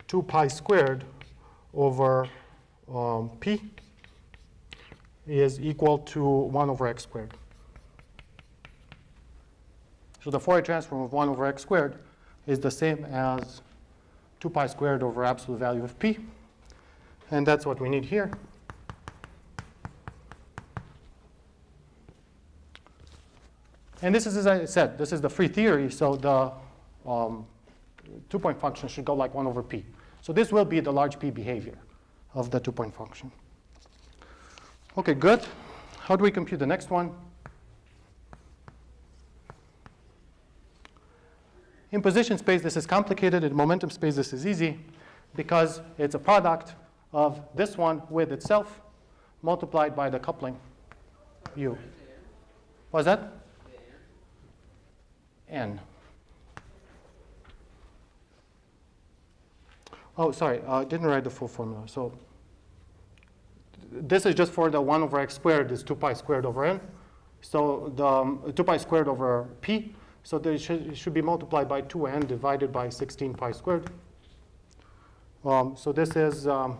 2 pi squared over p is equal to 1 over x squared. So the Fourier transform of 1 over x squared is the same as 2 pi squared over absolute value of p. And that's what we need here. And this is, as I said, this is the free theory. So the 2-point function should go like 1 over p. So this will be the large p behavior of the 2-point function. OK, good. How do we compute the next one? In position space, this is complicated. In momentum space, this is easy because it's a product of this one with itself multiplied by the coupling u. What's that? N. Oh, sorry, I didn't write the full formula. So this is just for the 1 over x squared is 2 pi squared over n. So the 2 pi squared over p. So it should be multiplied by 2n divided by 16 pi squared. So this is, I'm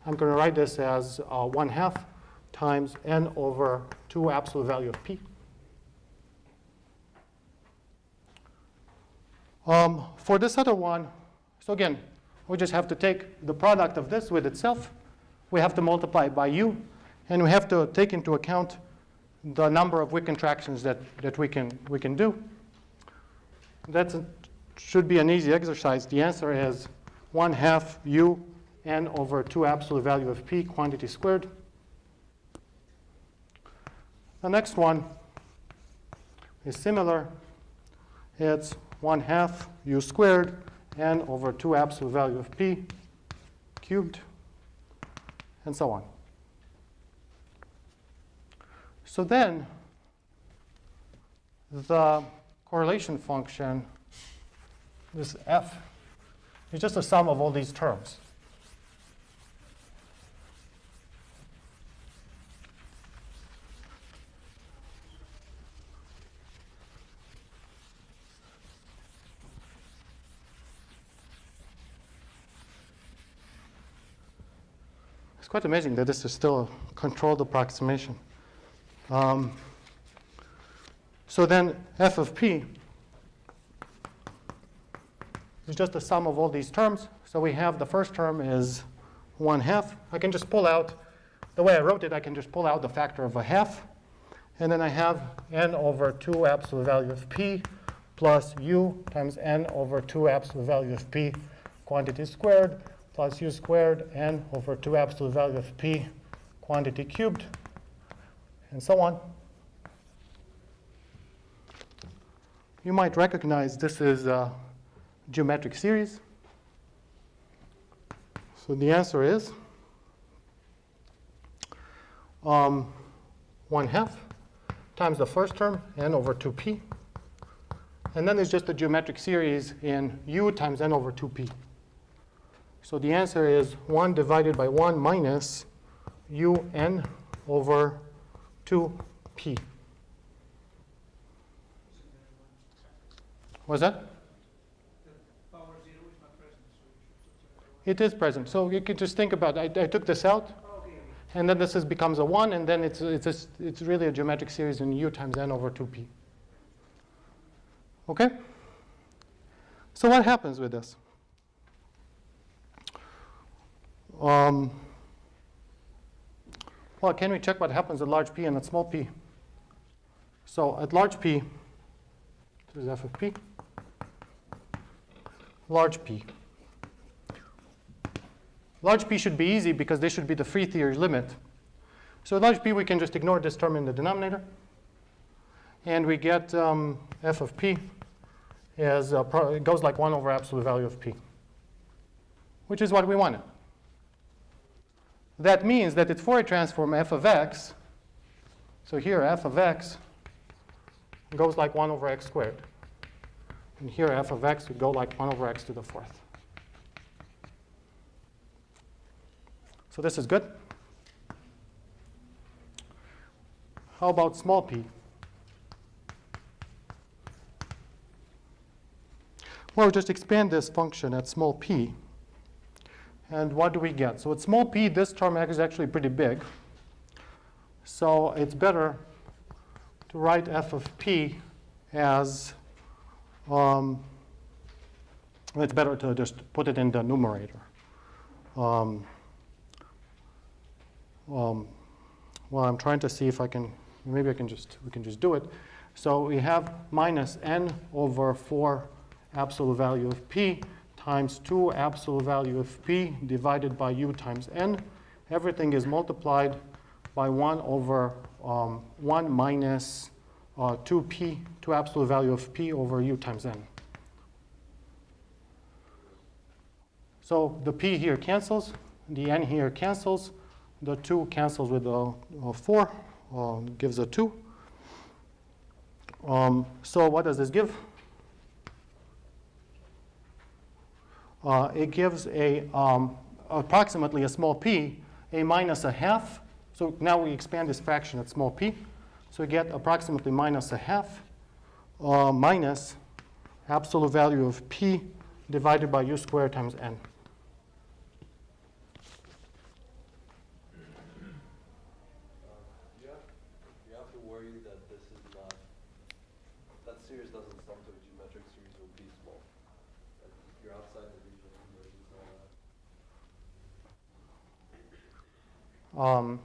going to write this as 1/2 times n over 2 absolute value of p. For this other one, so again, we just have to take the product of this with itself. We have to multiply it by u. And we have to take into account the number of wick contractions that we can do. That should be an easy exercise. The answer is 1/2 u n over 2 absolute value of p quantity squared. The next one is similar. It's 1/2 u squared n over 2 absolute value of p cubed, and so on. So then the correlation function, this f, is just a sum of all these terms. It's quite amazing that this is still a controlled approximation. So then f of p is just the sum of all these terms. So we have the first term is 1/2. I can just pull out, the way I wrote it, I can just pull out the factor of 1/2. And then I have n over 2 absolute value of p plus u times n over 2 absolute value of p quantity squared plus u squared n over 2 absolute value of p quantity cubed, and so on. You might recognize this is a geometric series. So the answer is 1/2 times the first term, n over 2p. And then it's just a geometric series in u times n over 2p. So the answer is 1 divided by 1 minus un over 2p. What's that? Power 0 is not present, so you should subtract 1. It is present. So you could just think about it. I took this out, Okay. and then this becomes a 1, and then it's really a geometric series in u times n over 2p. Okay? So what happens with this? Well, can we check what happens at large p and at small p? So at large p, this is f of p. Large p. Large p should be easy because this should be the free theory limit. So at large p, we can just ignore this term in the denominator. And we get f of p as it goes like 1 over absolute value of p, which is what we wanted. That means that its Fourier transform f of x, so here f of x goes like 1 over x squared. And here f of x would go like 1 over x to the 4th. So this is good. How about small p? Well, just expand this function at small p. And what do we get? So at small p, this term is actually pretty big. So it's better to write f of p as, it's better to just put it in the numerator. Well, I'm trying to see if I can, maybe we can just do it. So we have minus n over 4 absolute value of p times 2 absolute value of p divided by u times n. Everything is multiplied by 1 over 1 minus 2p, 2 absolute value of p over u times n. So the p here cancels, the n here cancels, the 2 cancels with the 4, gives a 2. So what does this give? It gives approximately a small p, a minus a half. So now we expand this fraction at small p. So we get approximately minus a half minus absolute value of p divided by u squared times n. You have to worry that this is not, that series doesn't sum to a geometric series will be small. Like you're outside the region of convergence and all that.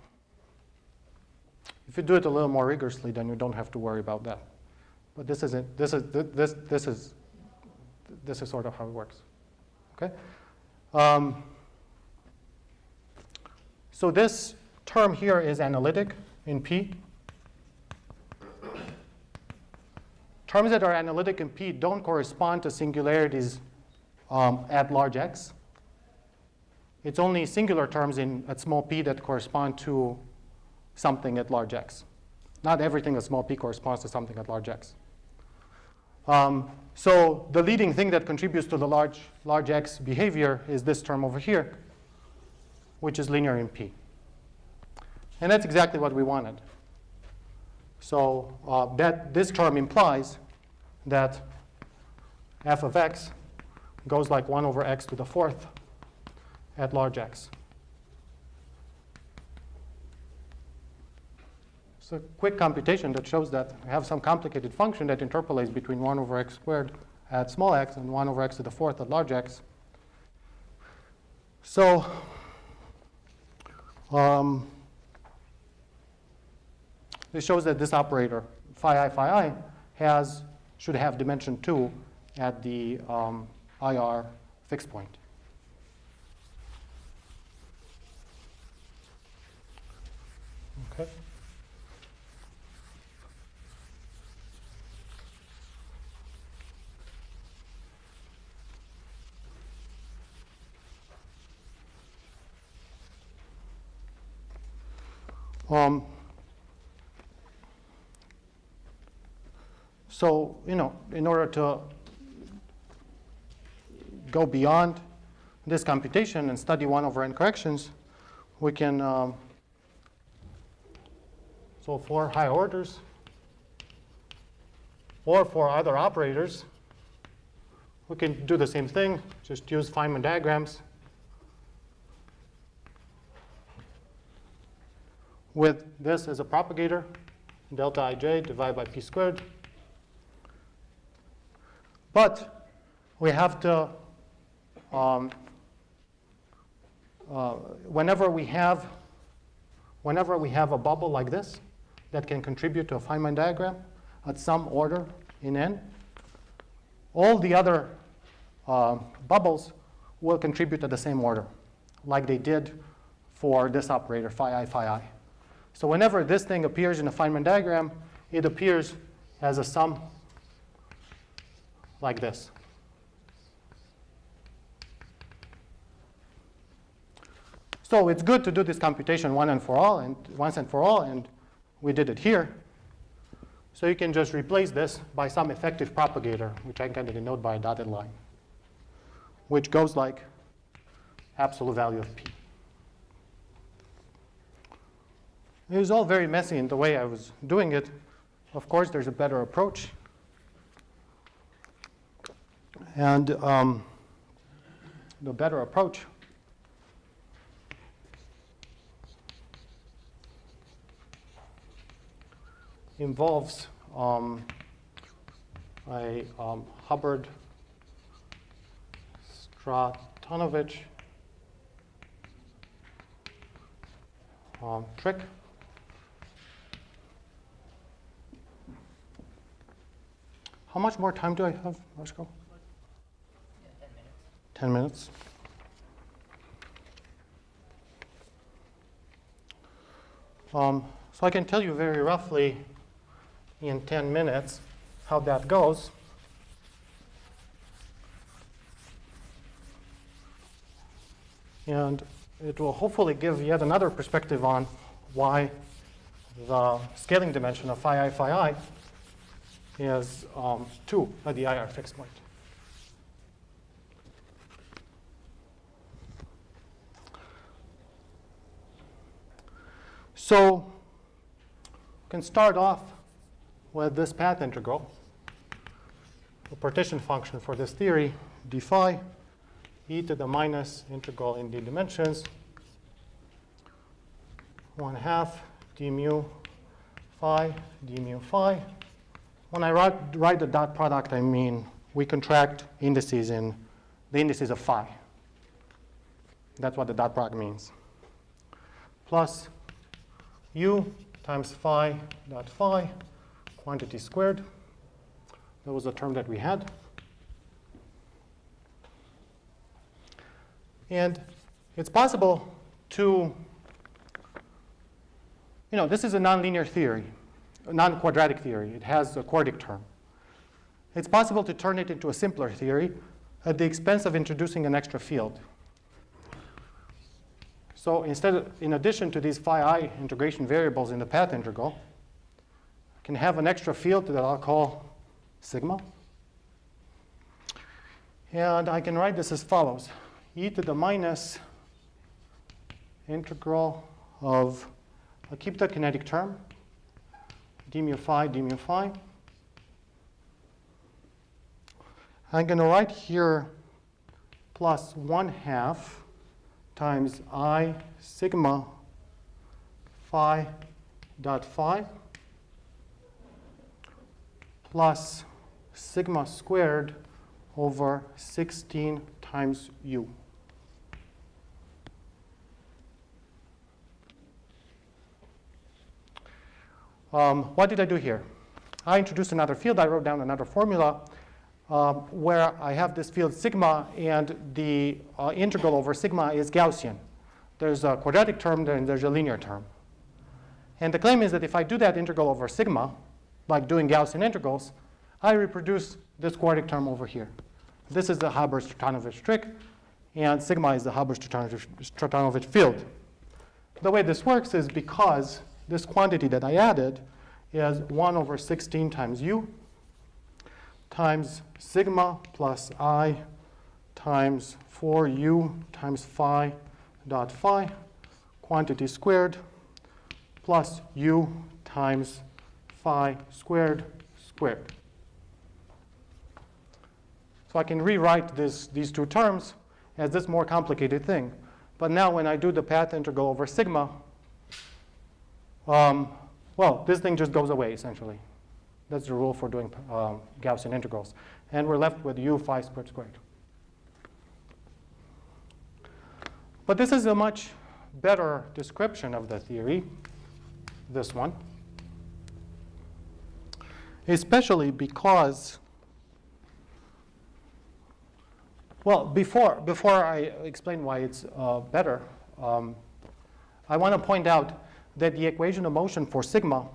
If you do it a little more rigorously, then you don't have to worry about that. But this is sort of how it works. Okay. So this term here is analytic in P. Terms that are analytic in P don't correspond to singularities at large x. It's only singular terms at small p that correspond to something at large x. Not everything at small p corresponds to something at large x. So the leading thing that contributes to the large x behavior is this term over here, which is linear in P. And that's exactly what we wanted. So this term implies that f of x goes like 1 over x to the 4th at large x. It's a quick computation that shows that I have some complicated function that interpolates between 1 over x squared at small x and 1 over x to the 4th at large x. So this shows that this operator, phi I, should have dimension 2 at the IR fixed point. Okay. So, in order to go beyond this computation and study 1 over n corrections, we can, so for higher orders, or for other operators, we can do the same thing, just use Feynman diagrams with this as a propagator, delta ij divided by p squared. But we have to, whenever we have a bubble like this that can contribute to a Feynman diagram at some order in n, all the other bubbles will contribute at the same order, like they did for this operator, phi I. So whenever this thing appears in a Feynman diagram, it appears as a sum like this. So it's good to do this computation once and for all, and we did it here. So you can just replace this by some effective propagator, which I can denote by a dotted line, which goes like absolute value of p. It was all very messy in the way I was doing it. Of course, there's a better approach. And the better approach involves a Hubbard-Stratonovich trick. How much more time do I have, Rashko? 10 minutes. So I can tell you very roughly in 10 minutes how that goes. And it will hopefully give yet another perspective on why the scaling dimension of phi I is 2 at the IR fixed point. So we can start off with this path integral, the partition function for this theory, d phi e to the minus integral in d dimensions, 1/2 d mu phi d mu phi. When I write the dot product, I mean we contract indices in the indices of phi. That's what the dot product means. Plus u times phi dot phi, quantity squared. That was the term that we had. And it's possible to, this is a nonlinear theory, a non-quadratic theory. It has a quadratic term. It's possible to turn it into a simpler theory at the expense of introducing an extra field. So in addition to these phi I integration variables in the path integral, I can have an extra field that I'll call sigma. And I can write this as follows. E to the minus integral of, I'll keep the kinetic term, d mu phi, d mu phi. I'm going to write here plus 1/2 times I sigma phi dot phi plus sigma squared over 16 times u. What did I do here? I introduced another field. I wrote down another formula where I have this field sigma, and the integral over sigma is Gaussian. There's a quadratic term, and there's a linear term. And the claim is that if I do that integral over sigma, like doing Gaussian integrals, I reproduce this quadratic term over here. This is the Hubbard-Stratonovich trick, and sigma is the Hubbard-Stratonovich field. The way this works is because this quantity that I added is 1 over 16 times u times sigma plus I times 4u times phi dot phi, quantity squared, plus u times phi squared squared. So I can rewrite these two terms as this more complicated thing. But now when I do the path integral over sigma, this thing just goes away, essentially. That's the rule for doing Gaussian integrals. And we're left with u phi squared squared. But this is a much better description of the theory, this one. Especially because, before I explain why it's better, I want to point out that the equation of motion for sigma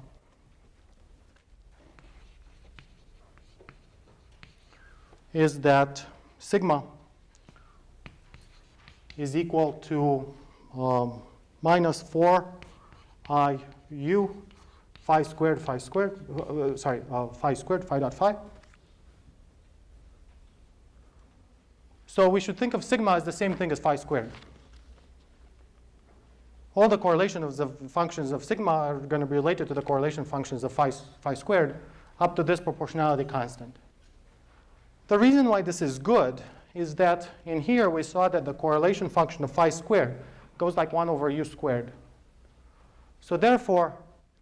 is that sigma is equal to minus 4 I u phi squared phi dot phi. So we should think of sigma as the same thing as phi squared. All the correlation of the functions of sigma are going to be related to the correlation functions of phi squared up to this proportionality constant. The reason why this is good is that in here we saw that the correlation function of phi squared goes like 1 over u squared. So therefore,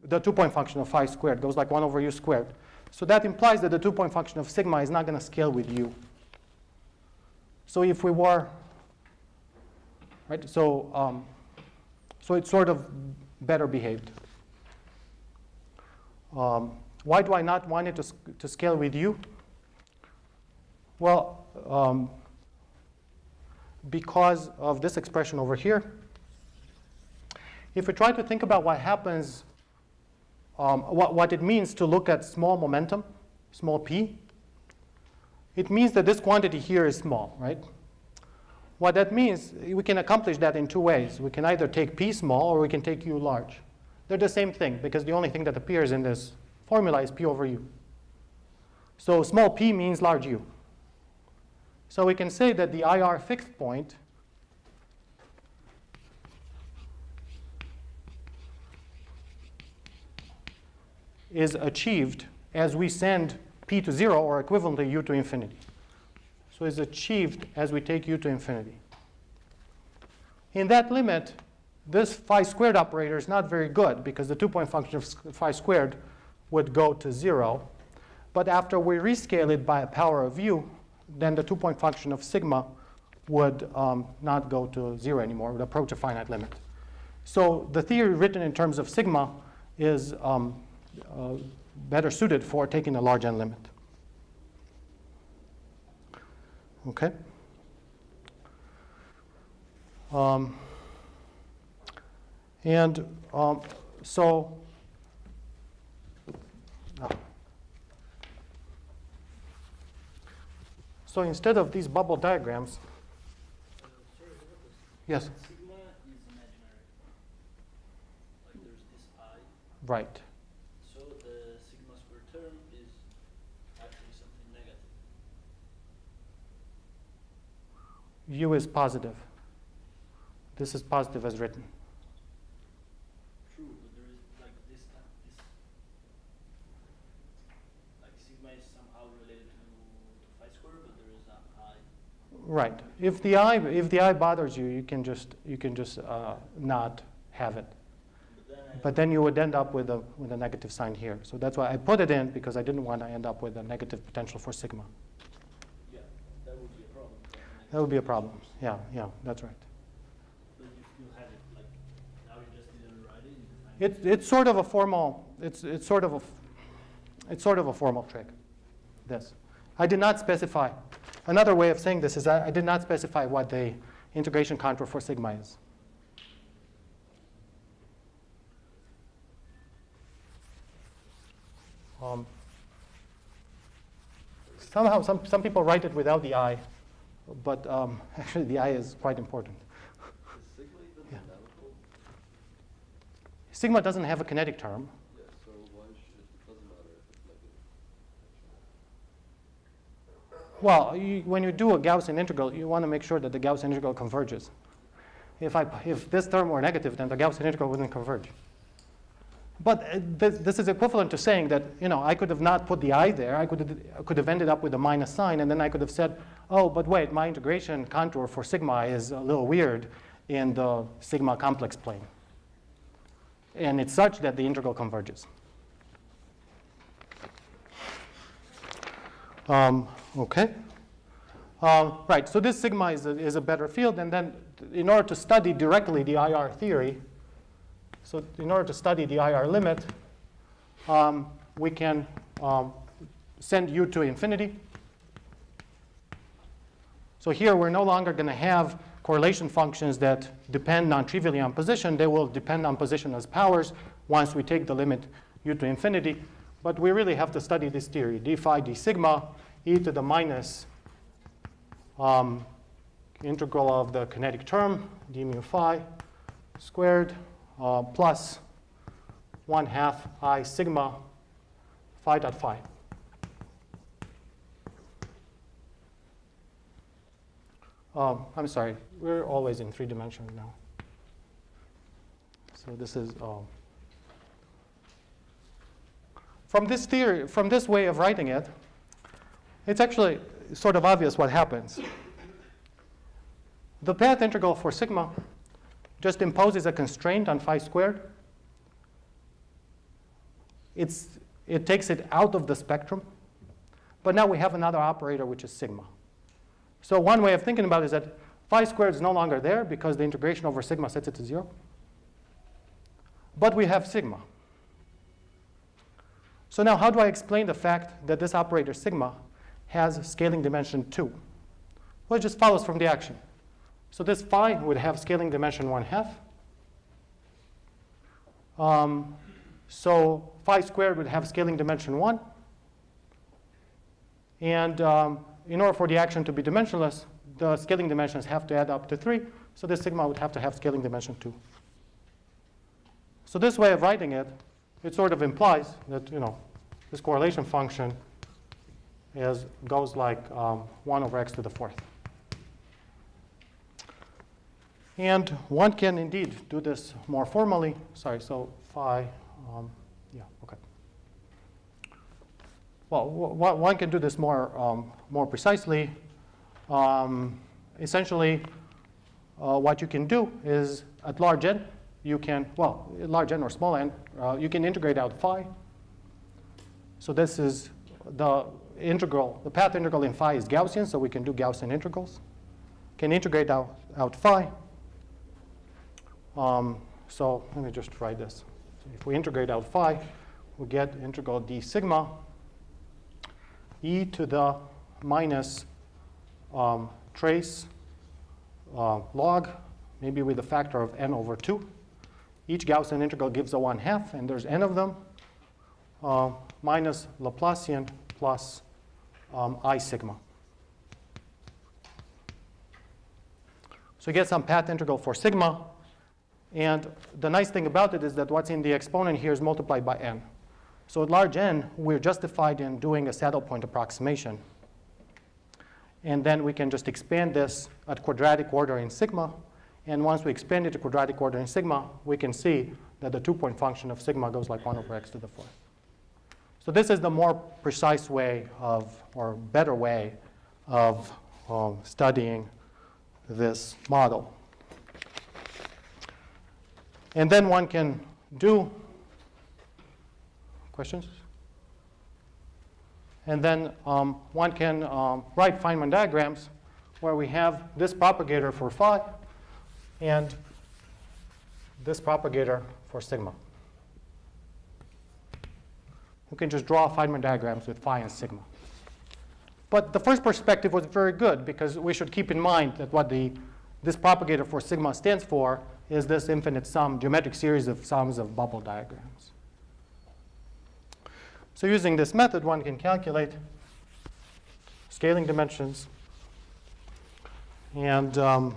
the 2-point function of phi squared goes like 1 over u squared. So that implies that the 2-point function of sigma is not going to scale with u. So if we were, right, so it's sort of better behaved. Why do I not want it to scale with u? Well, because of this expression over here. If we try to think about what happens, what it means to look at small momentum, small p, it means that this quantity here is small, right? What that means, we can accomplish that in two ways. We can either take p small or we can take u large. They're the same thing because the only thing that appears in this formula is p over u. So small p means large u. So we can say that the IR fixed point is achieved as we send p to 0 or equivalently u to infinity. So it's achieved as we take u to infinity. In that limit, this phi squared operator is not very good because the 2-point function of phi squared would go to 0. But after we rescale it by a power of u, then the 2-point function of sigma would not go to 0 anymore, would approach a finite limit. So the theory written in terms of sigma is better suited for taking a large n limit. Okay. So instead of these bubble diagrams, yes, Sigma is imaginary. Like there's this I. right. So the sigma square term is actually something negative. U is positive. This is positive as written. True, but there is like this like sigma is somehow related to phi square, but there is an I. Right. If the I bothers you, you can just not have it. But then you would end up with a negative sign here. So that's why I put it in, because I didn't want to end up with a negative potential for sigma. Yeah, that would be a problem. That would be a problem. Yeah, that's right. But you still had it, like now you just didn't write it. You defined It's sort of a formal. It's sort of a formal trick. This, I did not specify. Another way of saying this is I did not specify what the integration contour for sigma is. Somehow, some people write it without the I, but actually the I is quite important. Is sigma even dynamical? Sigma doesn't have a kinetic term. Yeah, so why should it doesn't matter if it's negative. Well, when you do a Gaussian integral, you want to make sure that the Gaussian integral converges. If this term were negative, then the Gaussian integral wouldn't converge. But this is equivalent to saying that I could have not put the I there. I could have ended up with a minus sign, and then I could have said, oh, but wait, my integration contour for sigma is a little weird in the sigma complex plane. And it's such that the integral converges. Okay. Right, so this sigma is a better field, and then in order to study directly the IR theory, so in order to study the IR limit, we can send u to infinity. So here we're no longer going to have correlation functions that depend non-trivially on position. They will depend on position as powers once we take the limit u to infinity. But we really have to study this theory, d phi d sigma e to the minus integral of the kinetic term, d mu phi squared, plus 1/2 I sigma phi dot phi. I'm sorry, we're always in 3 dimensions now. So this is from this theory, from this way of writing it, it's actually sort of obvious what happens. The path integral for sigma just imposes a constraint on phi squared. it takes it out of the spectrum. But now we have another operator, which is sigma. So one way of thinking about it is that phi squared is no longer there because the integration over sigma sets it to 0. But we have sigma. So now how do I explain the fact that this operator sigma has scaling dimension 2? Well, it just follows from the action. So this phi would have scaling dimension 1/2. So phi squared would have scaling dimension 1. And in order for the action to be dimensionless, the scaling dimensions have to add up to 3. So this sigma would have to have scaling dimension 2. So this way of writing it, it sort of implies that this correlation function goes like 1 over x to the 4th. And one can indeed do this more formally. Sorry, so phi, yeah, okay. Well, one can do this more precisely. Essentially, what you can do is at large n, you can, well, large n or small n, you can integrate out phi. So this is the integral, the path integral in phi is Gaussian, so we can do Gaussian integrals. Can integrate out phi. So let me just write this. So if we integrate out phi, we get integral d sigma e to the minus trace log, maybe with a factor of n over 2. Each Gaussian integral gives a 1/2, and there's n of them, minus Laplacian plus I sigma. So you get some path integral for sigma. And the nice thing about it is that what's in the exponent here is multiplied by n. So at large n, we're justified in doing a saddle point approximation. And then we can just expand this at quadratic order in sigma. And once we expand it to quadratic order in sigma, we can see that the 2-point function of sigma goes like 1 over x to the 4th. So this is the more precise way of, or better way of studying this model. And then one can do questions? And then one can write Feynman diagrams where we have this propagator for phi and this propagator for sigma. You can just draw Feynman diagrams with phi and sigma. But the first perspective was very good because we should keep in mind that what this propagator for sigma stands for is this infinite sum, geometric series of sums of bubble diagrams. So using this method, one can calculate scaling dimensions. And the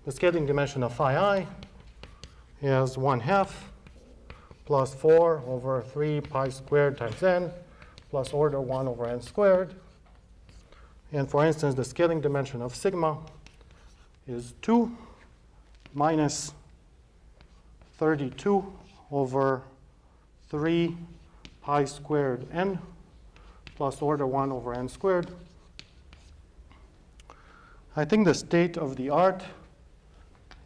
scaling dimension of phi I is 1/2 plus 4 over 3 pi squared times n plus order 1 over n squared. And for instance, the scaling dimension of sigma is 2 minus 32 over 3 pi squared n plus order 1 over n squared. I think the state of the art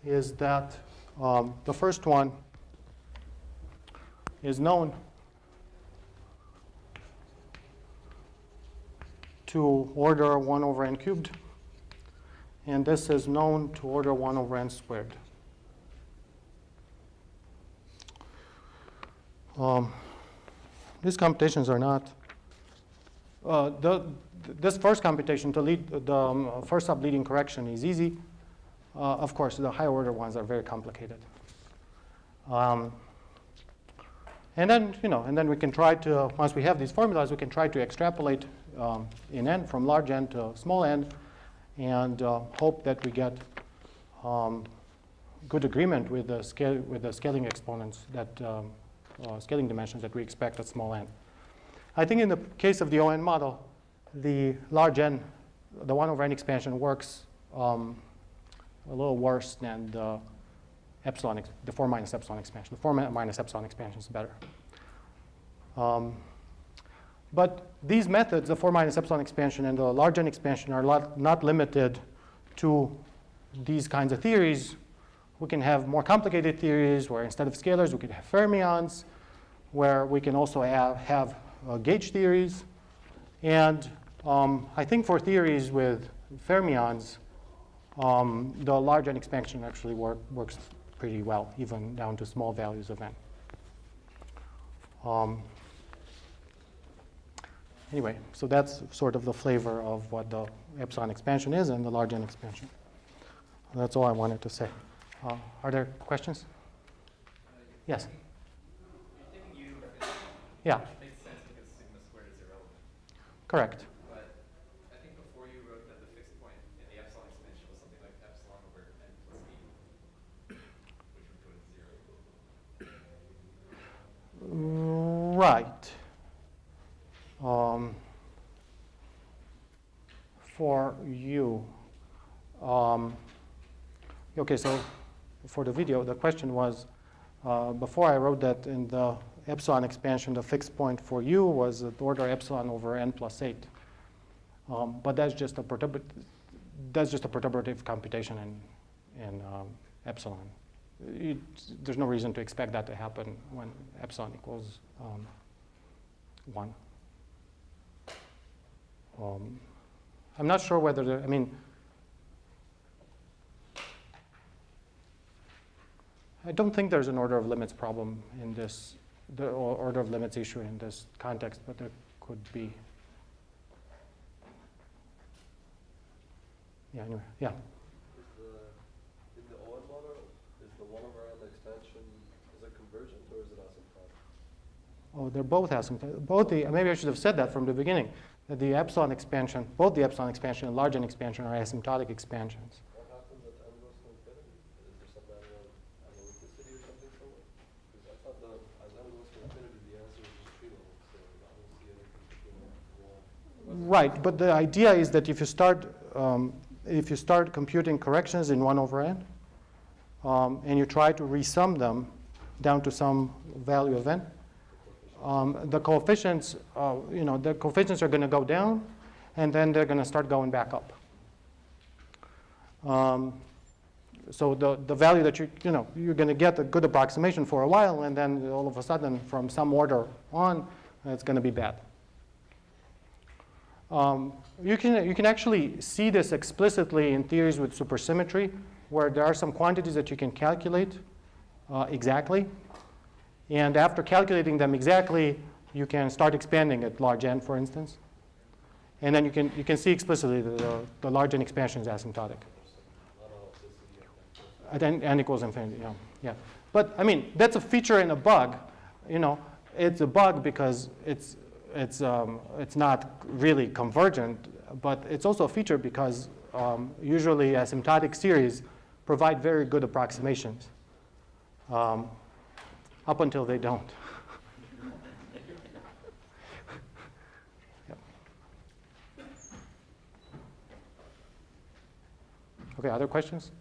is that the first one is known to order 1 over n cubed, and this is known to order 1 over n squared. These computations are not, this first computation, to lead the first subleading correction is easy. Of course, the higher order ones are very complicated. And then, and then we can try to, once we have these formulas, we can try to extrapolate in n from large n to small n, and hope that we get good agreement with the scaling exponents that scaling dimensions that we expect at small n. I think in the case of the ON model, the large n, the 1 over n expansion works a little worse than the epsilon, the 4 minus epsilon expansion. The 4 minus epsilon expansion is better. But these methods, the 4 minus epsilon expansion and the large n expansion, are not limited to these kinds of theories. We can have more complicated theories where instead of scalars, we could have fermions. where we can also have gauge theories. And I think for theories with fermions, the large n expansion actually works pretty well, even down to small values of n. Anyway, so that's sort of the flavor of what the epsilon expansion is and the large n expansion. That's all I wanted to say. Are there questions? Yes? You're taking u, Yeah, which makes sense because sigma squared is irrelevant. correct. But I think before you wrote that the fixed point in the epsilon expansion was something like epsilon over n plus e, which would go to 0. Right. For you. Okay, so for the video, the question was, before I wrote that in the epsilon expansion, the fixed point for u was the order epsilon over n plus 8. But that's just a perturbative computation in epsilon. There's no reason to expect that to happen when epsilon equals 1. I'm not sure whether, I don't think there's an order of limits problem in this, the order of limits issue in this context, but there could be. Yeah, anyway, yeah. In the OM model, is the 1 over n expansion, is it convergent or is it asymptotic? Oh, they're both asymptotic. Maybe I should have said that from the beginning, that the epsilon expansion, both the epsilon expansion and large n expansion are asymptotic expansions. What happens at n goes to infinity? Is there some analyticity or something somewhere? Because I thought that as n goes to infinity, the answer is just tree level, so I don't see any particular wrong. Right, but the idea is that if you start computing corrections in 1 over n, and you try to resum them down to some value of n, the coefficients, the coefficients are going to go down, and then they're going to start going back up. So the value that you're going to get a good approximation for a while, and then all of a sudden, from some order on, it's going to be bad. You can actually see this explicitly in theories with supersymmetry, where there are some quantities that you can calculate exactly. And after calculating them exactly, you can start expanding at large n, for instance. And then you can see explicitly that the large n expansion is asymptotic. At n equals infinity, yeah. But that's a feature in a bug. It's a bug because it's not really convergent, but it's also a feature because usually asymptotic series provide very good approximations. Up until they don't. Yep. Okay, other questions?